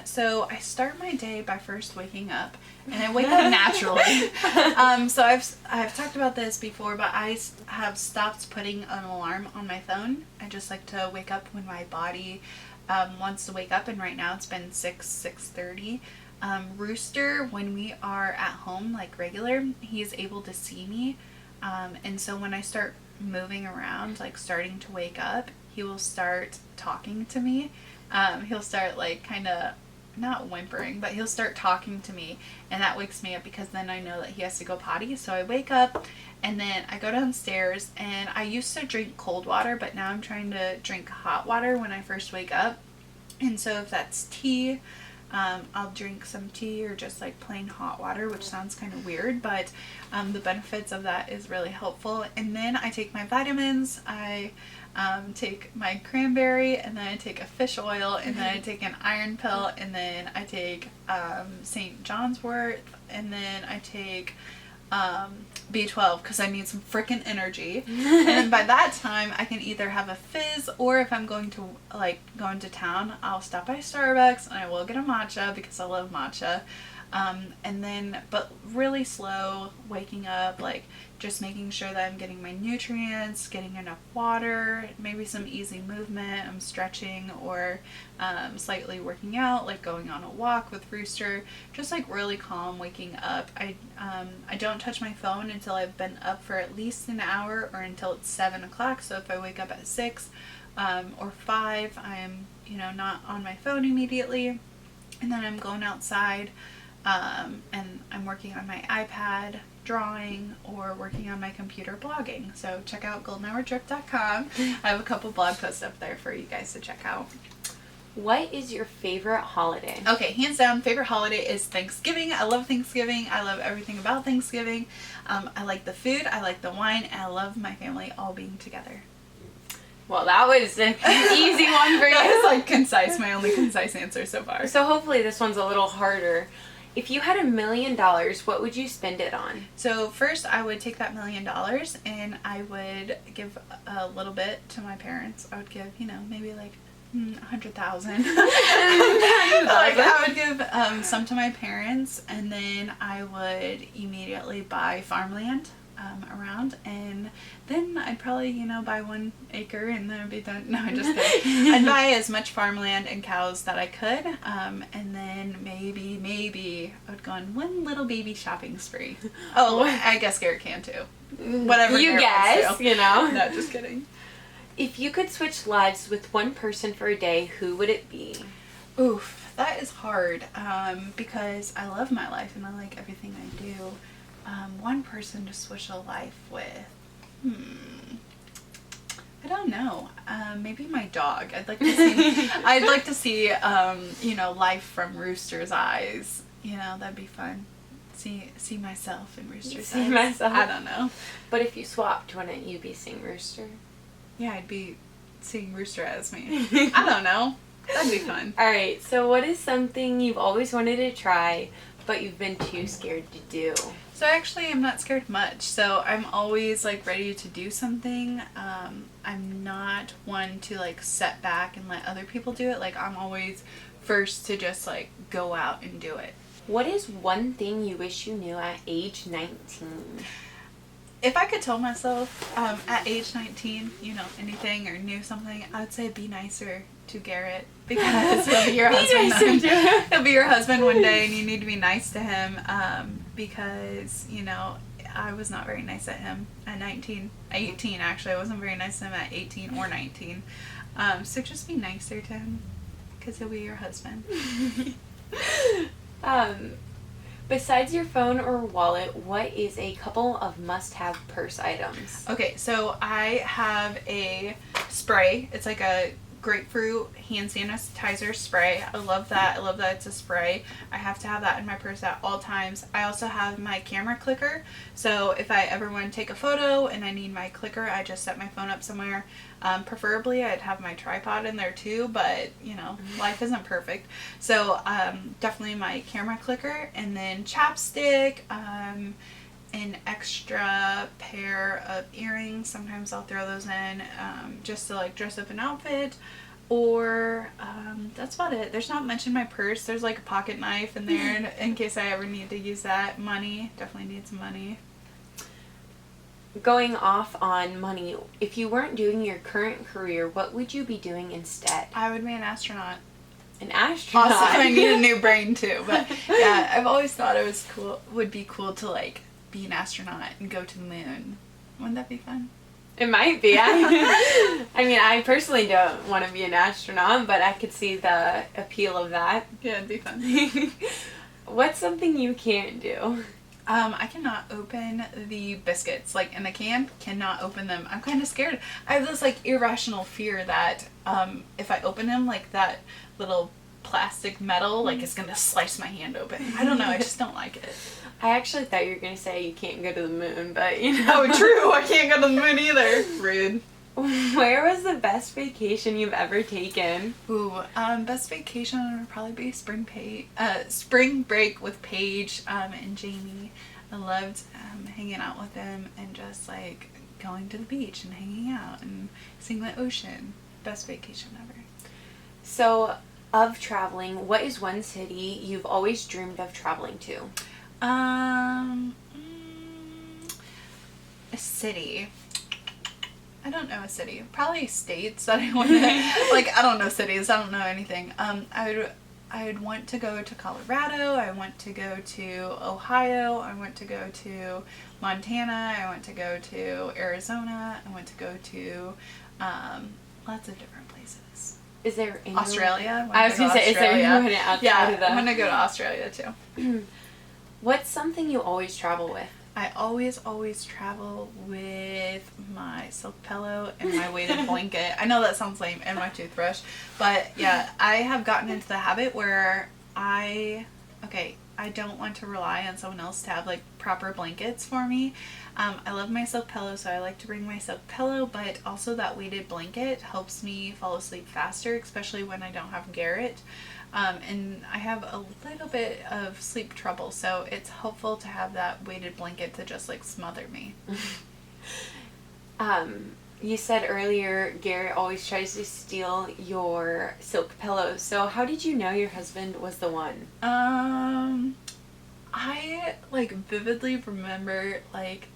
Speaker 2: So I start my day by first waking up, and I wake up naturally. So I've talked about this before, but I have stopped putting an alarm on my phone. I just like to wake up when my body wants to wake up, and right now it's been 6:30. Rooster, when we are at home, like regular, he is able to see me. And so when I start moving around, like starting to wake up, he will start talking to me. He'll start like kind of, not whimpering, but he'll start talking to me, and that wakes me up because then I know that he has to go potty. So I wake up and then I go downstairs, and I used to drink cold water, but now I'm trying to drink hot water when I first wake up. And so if that's tea, I'll drink some tea or just like plain hot water, which sounds kind of weird, but the benefits of that is really helpful. And then I take my vitamins, I take my cranberry, and then I take a fish oil, and then I take an iron pill, and then I take St. John's wort, and then I take B12 because I need some freaking energy. And then by that time I can either have a fizz, or if I'm going to go into town, I'll stop by Starbucks and I will get a matcha because I love matcha. And then, but really slow, waking up, like just making sure that I'm getting my nutrients, getting enough water, maybe some easy movement, I'm stretching, or slightly working out, like going on a walk with Rooster, just like really calm waking up. I don't touch my phone until I've been up for at least an hour, or until it's 7 o'clock. So if I wake up at 6 or 5, I'm, not on my phone immediately. And then I'm going outside, and I'm working on my iPad, drawing, or working on my computer blogging. So check out goldenhourdrip.com. I have a couple blog posts up there for you guys to check out.
Speaker 3: What is your favorite holiday?
Speaker 2: Okay, hands down, favorite holiday is Thanksgiving. I love Thanksgiving. I love everything about Thanksgiving. I like the food, I like the wine, and I love my family all being together.
Speaker 3: Well, that was an easy one for you.
Speaker 2: That was like concise, my only concise answer so far.
Speaker 3: So hopefully this one's a little harder. If you had $1 million, what would you spend it on?
Speaker 2: So first I would take that $1 million and I would give a little bit to my parents. I would give, maybe like 100,000. Like I would give some to my parents, and then I would immediately buy farmland around, and then I'd probably buy 1 acre and then I'd be done. No, I'm just kidding. I'd buy as much farmland and cows that I could, and then maybe I would go on 1 little baby shopping spree. Oh, I guess Garrett can too. Whatever
Speaker 3: you
Speaker 2: Garrett
Speaker 3: guess,
Speaker 2: No, just kidding.
Speaker 3: If you could switch lives with one person for a day, who would it be?
Speaker 2: Oof, that is hard, because I love my life and I like everything I do. One person to switch a life with. I don't know. Maybe my dog. I'd like to see. I'd like to see. Life from Rooster's eyes. That'd be fun. See myself in Rooster's eyes.
Speaker 3: See myself.
Speaker 2: I don't know.
Speaker 3: But if you swapped, wouldn't you be seeing Rooster?
Speaker 2: Yeah, I'd be seeing Rooster as me. I don't know. That'd be fun.
Speaker 3: All right. So, what is something you've always wanted to try, but you've been too scared to do?
Speaker 2: So actually I'm not scared much. So I'm always like ready to do something. I'm not one to like set back and let other people do it. Like I'm always first to just like go out and do it.
Speaker 3: What is one thing you wish you knew at age 19?
Speaker 2: If I could tell myself at age 19, anything or knew something, I would say be nicer to Garrett, because he'll be your husband. He'll be your husband one day, and you need to be nice to him, because I was not very nice at him at 18 actually. I wasn't very nice to him at 18 or 19. So just be nicer to him, because he'll be your husband.
Speaker 3: Besides your phone or wallet, what is a couple of must-have purse items?
Speaker 2: Okay, so I have a spray. It's like a grapefruit hand sanitizer spray. I love that. I love that it's a spray. I have to have that in my purse at all times. I also have my camera clicker. So if I ever want to take a photo and I need my clicker, I just set my phone up somewhere. Preferably I'd have my tripod in there too, but life isn't perfect. So definitely my camera clicker, and then chapstick, an extra pair of earrings. Sometimes I'll throw those in just to like dress up an outfit, or that's about it. There's not much in my purse. There's like a pocket knife in there in case I ever need to use that. Money, definitely need some money.
Speaker 3: Going off on money, if you weren't doing your current career, what would you be doing instead?
Speaker 2: I would be an astronaut.
Speaker 3: An astronaut.
Speaker 2: Also, I need a new brain too. But yeah, I've always thought it was cool. Would be cool to like be an astronaut and go to the moon. Wouldn't that be fun?
Speaker 3: It might be. I mean, I personally don't want to be an astronaut, but I could see the appeal of that.
Speaker 2: Yeah, it'd be fun.
Speaker 3: What's something you can't do?
Speaker 2: I cannot open the biscuits, like in the can, cannot open them. I'm kind of scared. I have this like irrational fear that if I open them, like that little plastic metal, like it's gonna slice my hand open. I don't know, I just don't like it.
Speaker 3: I actually thought you were going to say you can't go to the moon, but you know.
Speaker 2: Oh, true, I can't go to the moon either. Rude.
Speaker 3: Where was the best vacation you've ever taken?
Speaker 2: Ooh, best vacation would probably be spring break with Paige and Jamie. I loved hanging out with them and just like going to the beach and hanging out and seeing the ocean. Best vacation ever.
Speaker 3: So, of traveling, what is one city you've always dreamed of traveling to?
Speaker 2: A city. I don't know a city. Probably states that I want to, like, I don't know cities. I don't know anything. I would want to go to Colorado. I want to go to Ohio. I want to go to Montana. I want to go to Arizona. I want to go to lots of different places.
Speaker 3: Is there any
Speaker 2: Australia?
Speaker 3: I was going to say, is there anyone outside of that?
Speaker 2: I'm going to go to Australia too.
Speaker 3: What's something you always travel with?
Speaker 2: I always travel with my silk pillow and my weighted blanket. I know that sounds lame, and my toothbrush, but yeah, I have gotten into the habit where I don't want to rely on someone else to have like proper blankets for me. I love my silk pillow, so I like to bring my silk pillow, but also that weighted blanket helps me fall asleep faster, especially when I don't have Garrett. And I have a little bit of sleep trouble, so it's helpful to have that weighted blanket to just like smother me.
Speaker 3: You said earlier Garrett always tries to steal your silk pillows. So how did you know your husband was the one?
Speaker 2: I like vividly remember like,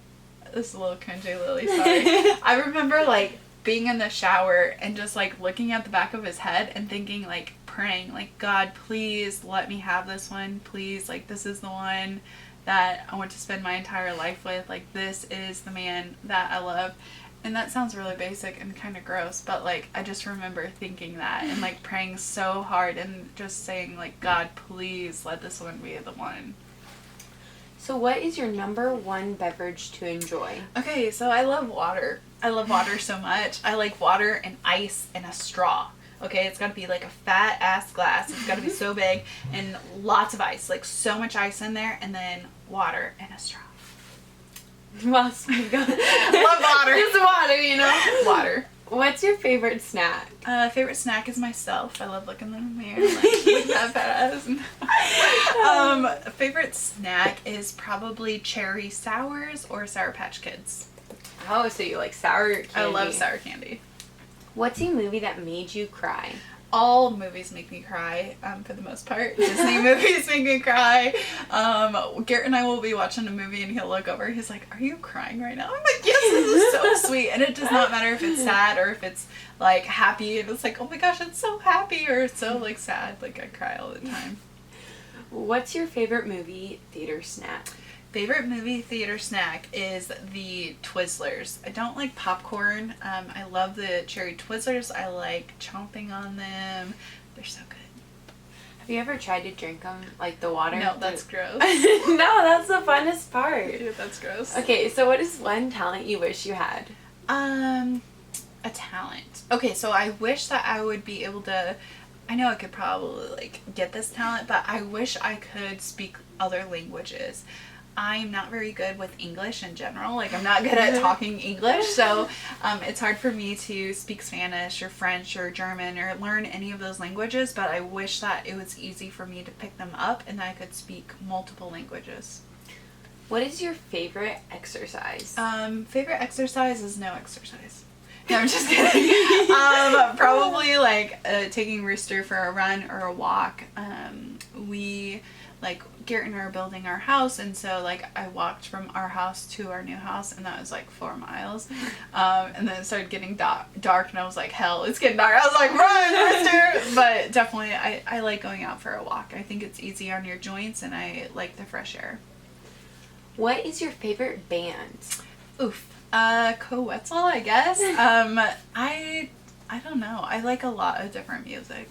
Speaker 2: this is a little cringy, Lily, sorry. I remember like being in the shower and just like looking at the back of his head and thinking like, praying like, God, please let me have this one, please, like this is the one that I want to spend my entire life with, like this is the man that I love. And that sounds really basic and kind of gross, but like I just remember thinking that and like praying so hard and just saying like, God, please let this one be the one.
Speaker 3: So what is your number one beverage to enjoy?
Speaker 2: Okay, so I love water. I love water so much. I like water and ice and a straw. Okay, it's got to be like a fat ass glass. It's got to be so big and lots of ice, like so much ice in there, and then water and a straw.
Speaker 3: Well, so you got
Speaker 2: Love water.
Speaker 3: Just water, you know.
Speaker 2: Water.
Speaker 3: What's your favorite snack?
Speaker 2: Favorite snack is myself. I love looking in the mirror, like looking at that ass. Favorite snack is probably cherry sours or Sour Patch Kids.
Speaker 3: Oh, so you like sour candy.
Speaker 2: I love sour candy.
Speaker 3: What's a movie that made you cry?
Speaker 2: All movies make me cry, for the most part. Disney movies make me cry. Garrett and I will be watching a movie and he'll look over. He's like, "Are you crying right now?" I'm like, "Yes, this is so sweet." And it does not matter if it's sad or if it's like happy. And it's like, "Oh my gosh, it's so happy," or it's so like sad. Like I cry all the time.
Speaker 3: What's your favorite movie theater snack?
Speaker 2: Favorite movie theater snack is the Twizzlers. I don't like popcorn. I love the cherry Twizzlers. I like chomping on them. They're so good.
Speaker 3: Have you ever tried to drink them, like the water?
Speaker 2: No, that's gross.
Speaker 3: No, that's the funnest part.
Speaker 2: Yeah, that's gross.
Speaker 3: Okay, so what is one talent you wish you had?
Speaker 2: A talent. Okay, so I wish that I would be able to, I know I could probably like get this talent, but I wish I could speak other languages. I'm not very good with English in general. Like, I'm not good at talking English, so it's hard for me to speak Spanish or French or German or learn any of those languages, but I wish that it was easy for me to pick them up and that I could speak multiple languages.
Speaker 3: What is your favorite exercise?
Speaker 2: Favorite exercise is no exercise. No, I'm just kidding. Probably like taking Rooster for a run or a walk. We like Garrett and I are building our house, and so like I walked from our house to our new house, and that was like 4 miles. And then it started getting dark, and I was like, hell, it's getting dark. I was like, run, mister! But definitely, I like going out for a walk. I think it's easy on your joints, and I like the fresh air.
Speaker 3: What is your favorite band?
Speaker 2: Oof. Coetzel, I guess. I don't know. I like a lot of different music.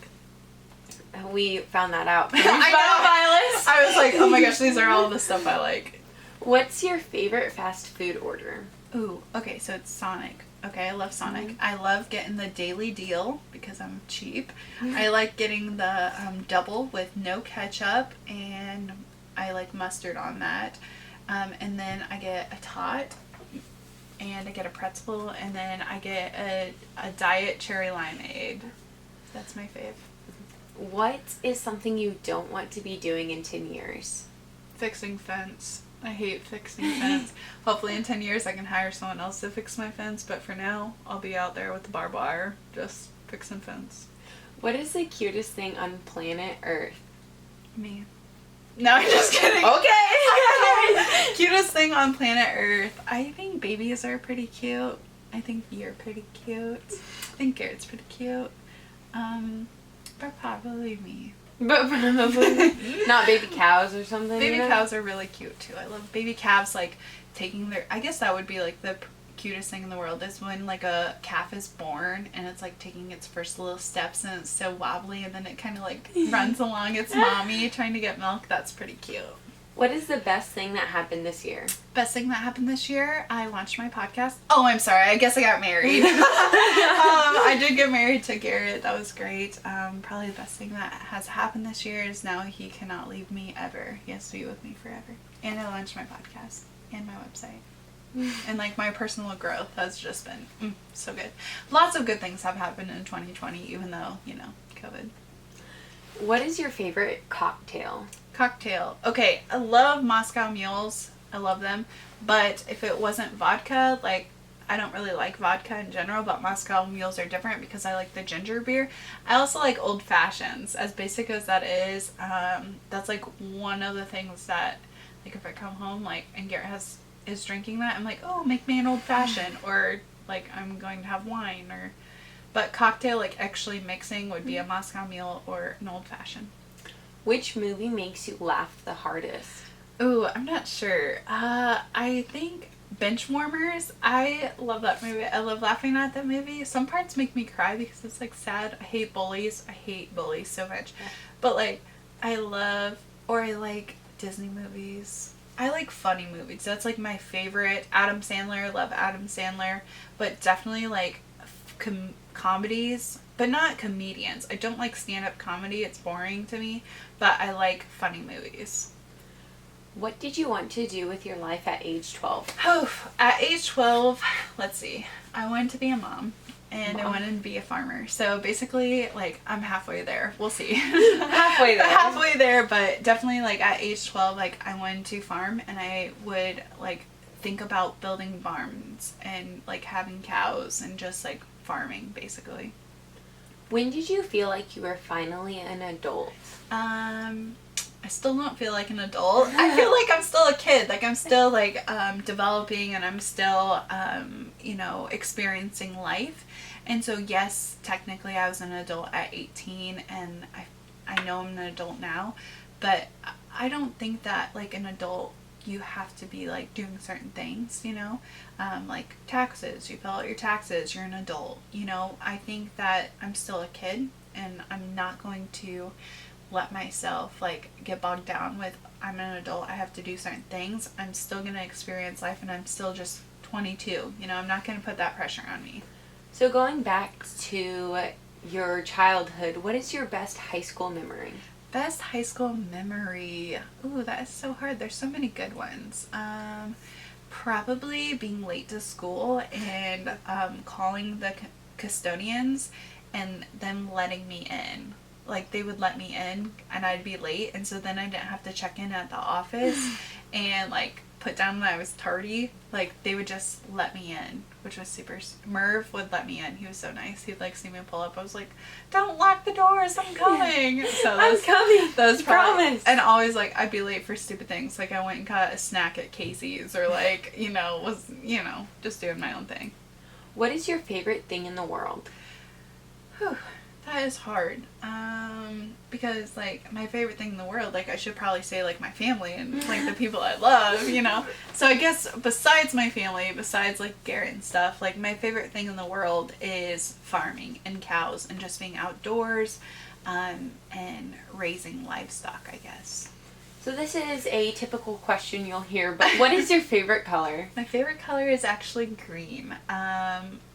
Speaker 3: We found that out.
Speaker 2: I know. I was like, oh my gosh, these are all the stuff I like.
Speaker 3: What's your favorite fast food order?
Speaker 2: Ooh, okay, so it's Sonic. Okay, I love Sonic. I love getting the daily deal because I'm cheap. I like getting the double with no ketchup, and I like mustard on that. And then I get a tot, and I get a pretzel, and then I get a diet cherry limeade. That's my fave.
Speaker 3: What is something you don't want to be doing in 10 years?
Speaker 2: Fixing fence. I hate fixing fence. Hopefully in 10 years I can hire someone else to fix my fence, but for now I'll be out there with the barbed wire just fixing fence.
Speaker 3: What is the cutest thing on planet Earth?
Speaker 2: Me. No, I'm just kidding.
Speaker 3: Okay.
Speaker 2: Cutest thing on planet Earth. I think babies are pretty cute. I think you're pretty cute. I think Garrett's pretty cute. But probably me.
Speaker 3: But probably not baby cows or something.
Speaker 2: Baby
Speaker 3: you know?
Speaker 2: cows are really cute too. I love baby calves, like taking their, I guess that would be like the cutest thing in the world is when like a calf is born and it's like taking its first little steps and it's so wobbly and then it kind of like runs along its mommy trying to get milk. That's pretty cute.
Speaker 3: What is the best thing that happened this year?
Speaker 2: Best thing that happened this year, I launched my podcast. Oh, I'm sorry. I guess I got married. I did get married to Garrett. That was great. Probably the best thing that has happened this year is now he cannot leave me ever. He has to be with me forever. And I launched my podcast and my website. And like my personal growth has just been so good. Lots of good things have happened in 2020, even though, you know, COVID.
Speaker 3: What is your favorite cocktail?
Speaker 2: Cocktail. Okay, I love Moscow Mules. I love them. But if it wasn't vodka, like, I don't really like vodka in general, but Moscow Mules are different because I like the ginger beer. I also like old fashions. As basic as that is, that's like one of the things that, like, if I come home, like, and Garrett is drinking that, I'm like, oh, make me an old fashioned, or like I'm going to have wine, or, but cocktail, like actually mixing, would be a Moscow Mule or an old fashioned.
Speaker 3: Which movie makes you laugh the hardest?
Speaker 2: Ooh, I'm not sure. I think Benchwarmers. I love that movie. I love laughing at that movie. Some parts make me cry because it's like sad. I hate bullies. I hate bullies so much. But like, I like Disney movies. I like funny movies. That's like my favorite. Adam Sandler. Love Adam Sandler. But definitely like comedies. But not comedians. I don't like stand-up comedy. It's boring to me. But I like funny movies.
Speaker 3: What did you want to do with your life at age 12?
Speaker 2: Oh, at age 12, let's see. I wanted to be a mom. And I wanted to be a farmer. So basically, like, I'm halfway there. We'll see.
Speaker 3: Halfway there.
Speaker 2: Halfway there, but definitely, like, at age 12, like, I wanted to farm. And I would, like, think about building barns and, like, having cows and just, like, farming, basically.
Speaker 3: When did you feel like you were finally an adult?
Speaker 2: I still don't feel like an adult. I feel like I'm still a kid. Like, I'm still, like, developing, and I'm still, you know, experiencing life. And so, yes, technically I was an adult at 18, and I know I'm an adult now. But I don't think that, like, an adult, you have to be, like, doing certain things, you know? Like, taxes. You fill out your taxes. You're an adult. You know, I think that I'm still a kid, and I'm not going to let myself like get bogged down with I'm an adult, I have to do certain things. I'm still going to experience life, and I'm still just 22. You know, I'm not going to put that pressure on me.
Speaker 3: So going back to your childhood, what is your best high school memory?
Speaker 2: Best high school memory. Ooh, that is so hard. There's so many good ones. Probably being late to school and calling the custodians and them letting me in. Like, they would let me in and I'd be late, and so then I didn't have to check in at the office and like put down that I was tardy, like they would just let me in, which was super. Merv would let me in. He was so nice. He'd like see me pull up. I was like, "Don't lock the doors. I'm coming." So
Speaker 3: I'm coming.
Speaker 2: That was
Speaker 3: promise.
Speaker 2: And always like I'd be late for stupid things. Like I went and got a snack at Casey's, or like was just doing my own thing.
Speaker 3: What is your favorite thing in the world?
Speaker 2: Whew, that is hard. Because like my favorite thing in the world, like I should probably say like my family and like the people I love, So I guess besides my family, besides like Garrett and stuff, like my favorite thing in the world is farming and cows and just being outdoors, and raising livestock, I guess.
Speaker 3: So this is a typical question you'll hear, but what is your favorite color?
Speaker 2: My favorite color is actually green.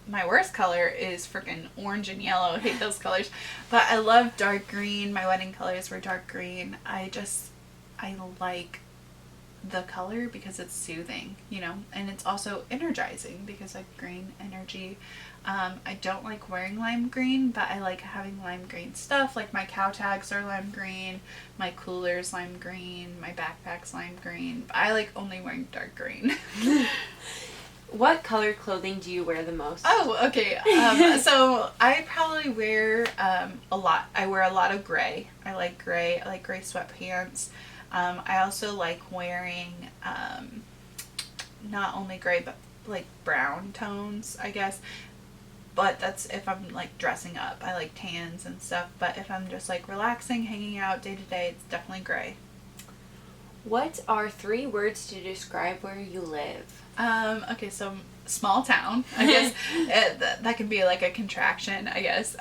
Speaker 2: My worst color is freaking orange and yellow. I hate those colors. But I love dark green. My wedding colors were dark green. I like the color because it's soothing, and it's also energizing because like green energy. I don't like wearing lime green, but I like having lime green stuff. Like my cow tags are lime green, my cooler's lime green, my backpack's lime green. But I like only wearing dark green.
Speaker 3: What color clothing do you wear the most?
Speaker 2: Oh, okay. So I probably wear a lot. I wear a lot of gray. I like gray. I like gray sweatpants. I also like wearing not only gray, but like brown tones, I guess. But that's if I'm like dressing up. I like tans and stuff. But if I'm just like relaxing, hanging out day to day, it's definitely gray.
Speaker 3: What are 3 words to describe where you live?
Speaker 2: Okay, so small town, I guess. That could be like a contraction, I guess.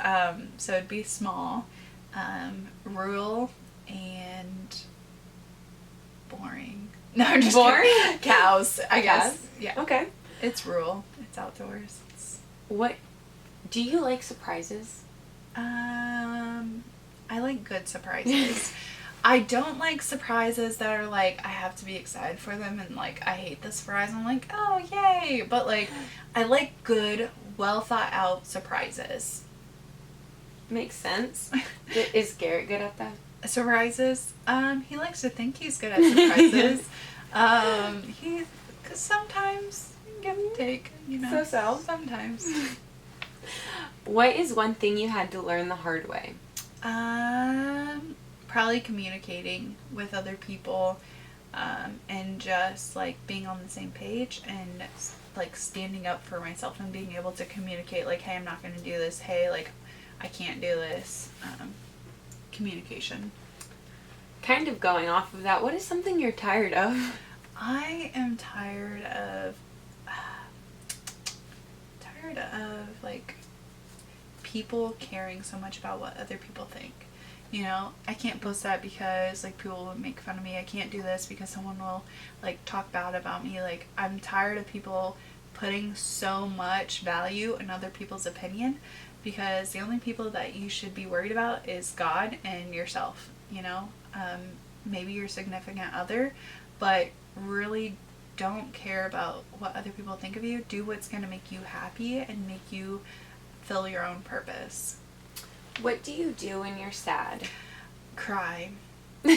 Speaker 2: So it'd be small, rural, and boring. No, I'm just
Speaker 3: boring?
Speaker 2: kidding. Cows, I guess.
Speaker 3: Cows?
Speaker 2: Yeah.
Speaker 3: Okay.
Speaker 2: It's rural. It's outdoors.
Speaker 3: What do you like surprises?
Speaker 2: I like good surprises. I don't like surprises that are like, I have to be excited for them and like, I hate this surprise. I'm like, oh, yay. But like, I like good, well thought out surprises.
Speaker 3: Makes sense. Is Garrett good at that?
Speaker 2: Surprises? He likes to think he's good at surprises. Cause sometimes give and take,
Speaker 3: So.
Speaker 2: Sometimes.
Speaker 3: What is one thing you had to learn the hard way?
Speaker 2: Probably communicating with other people, and just like being on the same page and like standing up for myself and being able to communicate like, hey, I'm not going to do this. Hey, like I can't do this. Communication.
Speaker 3: Kind of going off of that, what is something you're tired of?
Speaker 2: I am tired of like people caring so much about what other people think. I can't post that because like people will make fun of me. I can't do this because someone will like talk bad about me. Like I'm tired of people putting so much value in other people's opinion, because the only people that you should be worried about is God and yourself. Maybe your significant other, but really don't care about what other people think of you. Do what's going to make you happy and make you fill your own purpose.
Speaker 3: What do you do when you're sad?
Speaker 2: Cry.
Speaker 3: I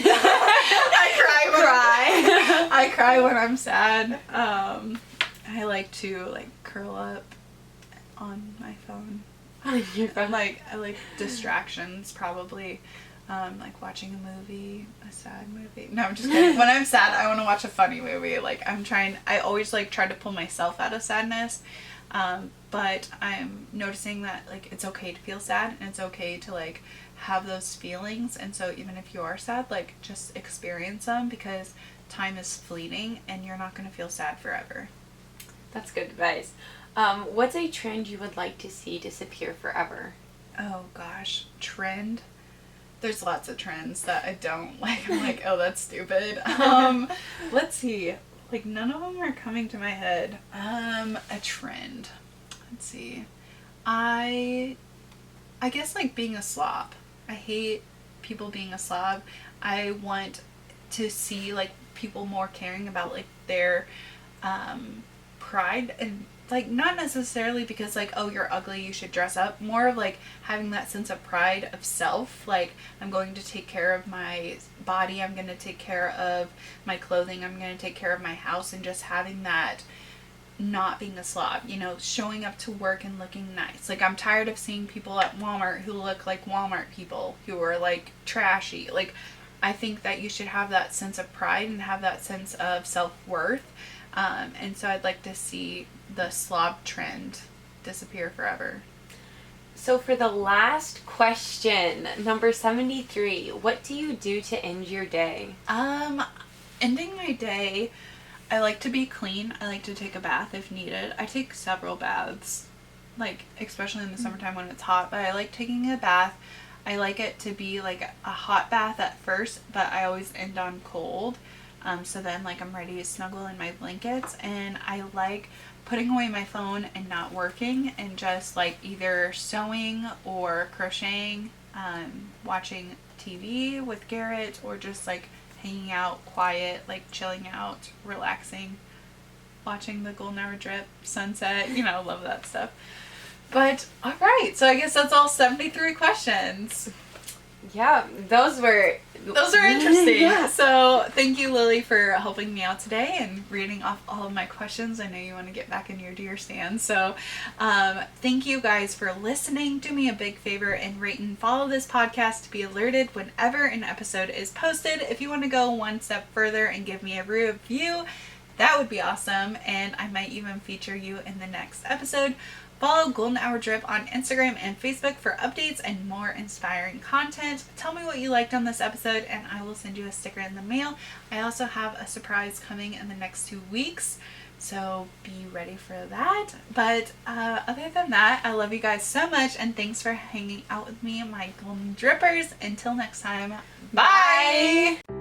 Speaker 2: I cry when I'm sad. I like to curl up on my phone. I like distractions probably. Like watching a movie, a sad movie. No, I'm just kidding. When I'm sad, I want to watch a funny movie. I always try to pull myself out of sadness. But I'm noticing that it's okay to feel sad, and it's okay to have those feelings. And so even if you are sad, just experience them, because time is fleeting and you're not going to feel sad forever.
Speaker 3: That's good advice. What's a trend you would like to see disappear forever?
Speaker 2: Oh gosh, trend. There's lots of trends that I don't like. I'm like, oh, that's stupid. Let's see. None of them are coming to my head. A trend. Let's see. I guess being a slob. I hate people being a slob. I want to see people more caring about their pride, and not necessarily because oh, you're ugly, you should dress up. More of having that sense of pride of self. I'm going to take care of my body, I'm going to take care of my clothing, I'm going to take care of my house, and just having that, not being a slob, you know, showing up to work and looking nice. Like, I'm tired of seeing people at Walmart who look like Walmart people, who are like trashy. Like, I think that you should have that sense of pride and have that sense of self-worth. And so I'd like to see the slob trend disappear forever.
Speaker 3: So for the last question, number 73, what do you do to end your day?
Speaker 2: Ending my day, I like to be clean. I like to take a bath if needed. I take several baths, like, especially in the summertime when it's hot, but I like taking a bath. I like it to be like a hot bath at first, but I always end on cold. So then, like, I'm ready to snuggle in my blankets, and I like putting away my phone and not working, and just like either sewing or crocheting, watching TV with Garrett, or just like hanging out quiet, like chilling out, relaxing, watching the golden hour drip, sunset, you know, love that stuff. But all right, so I guess that's all 73 questions.
Speaker 3: Yeah, those were
Speaker 2: interesting.
Speaker 3: Yeah.
Speaker 2: So thank you, Lily, for helping me out today and reading off all of my questions. I know you want to get back in your deer stand. So thank you guys for listening. Do me a big favor and rate and follow this podcast to be alerted whenever an episode is posted. If you want to go one step further and give me a review, that would be awesome. And I might even feature you in the next episode. Follow Golden Hour Drip on Instagram and Facebook for updates and more inspiring content. Tell me what you liked on this episode, and I will send you a sticker in the mail. I also have a surprise coming in the next 2 weeks, so be ready for that. But other than that, I love you guys so much, and thanks for hanging out with me, my Golden Drippers. Until next time, bye!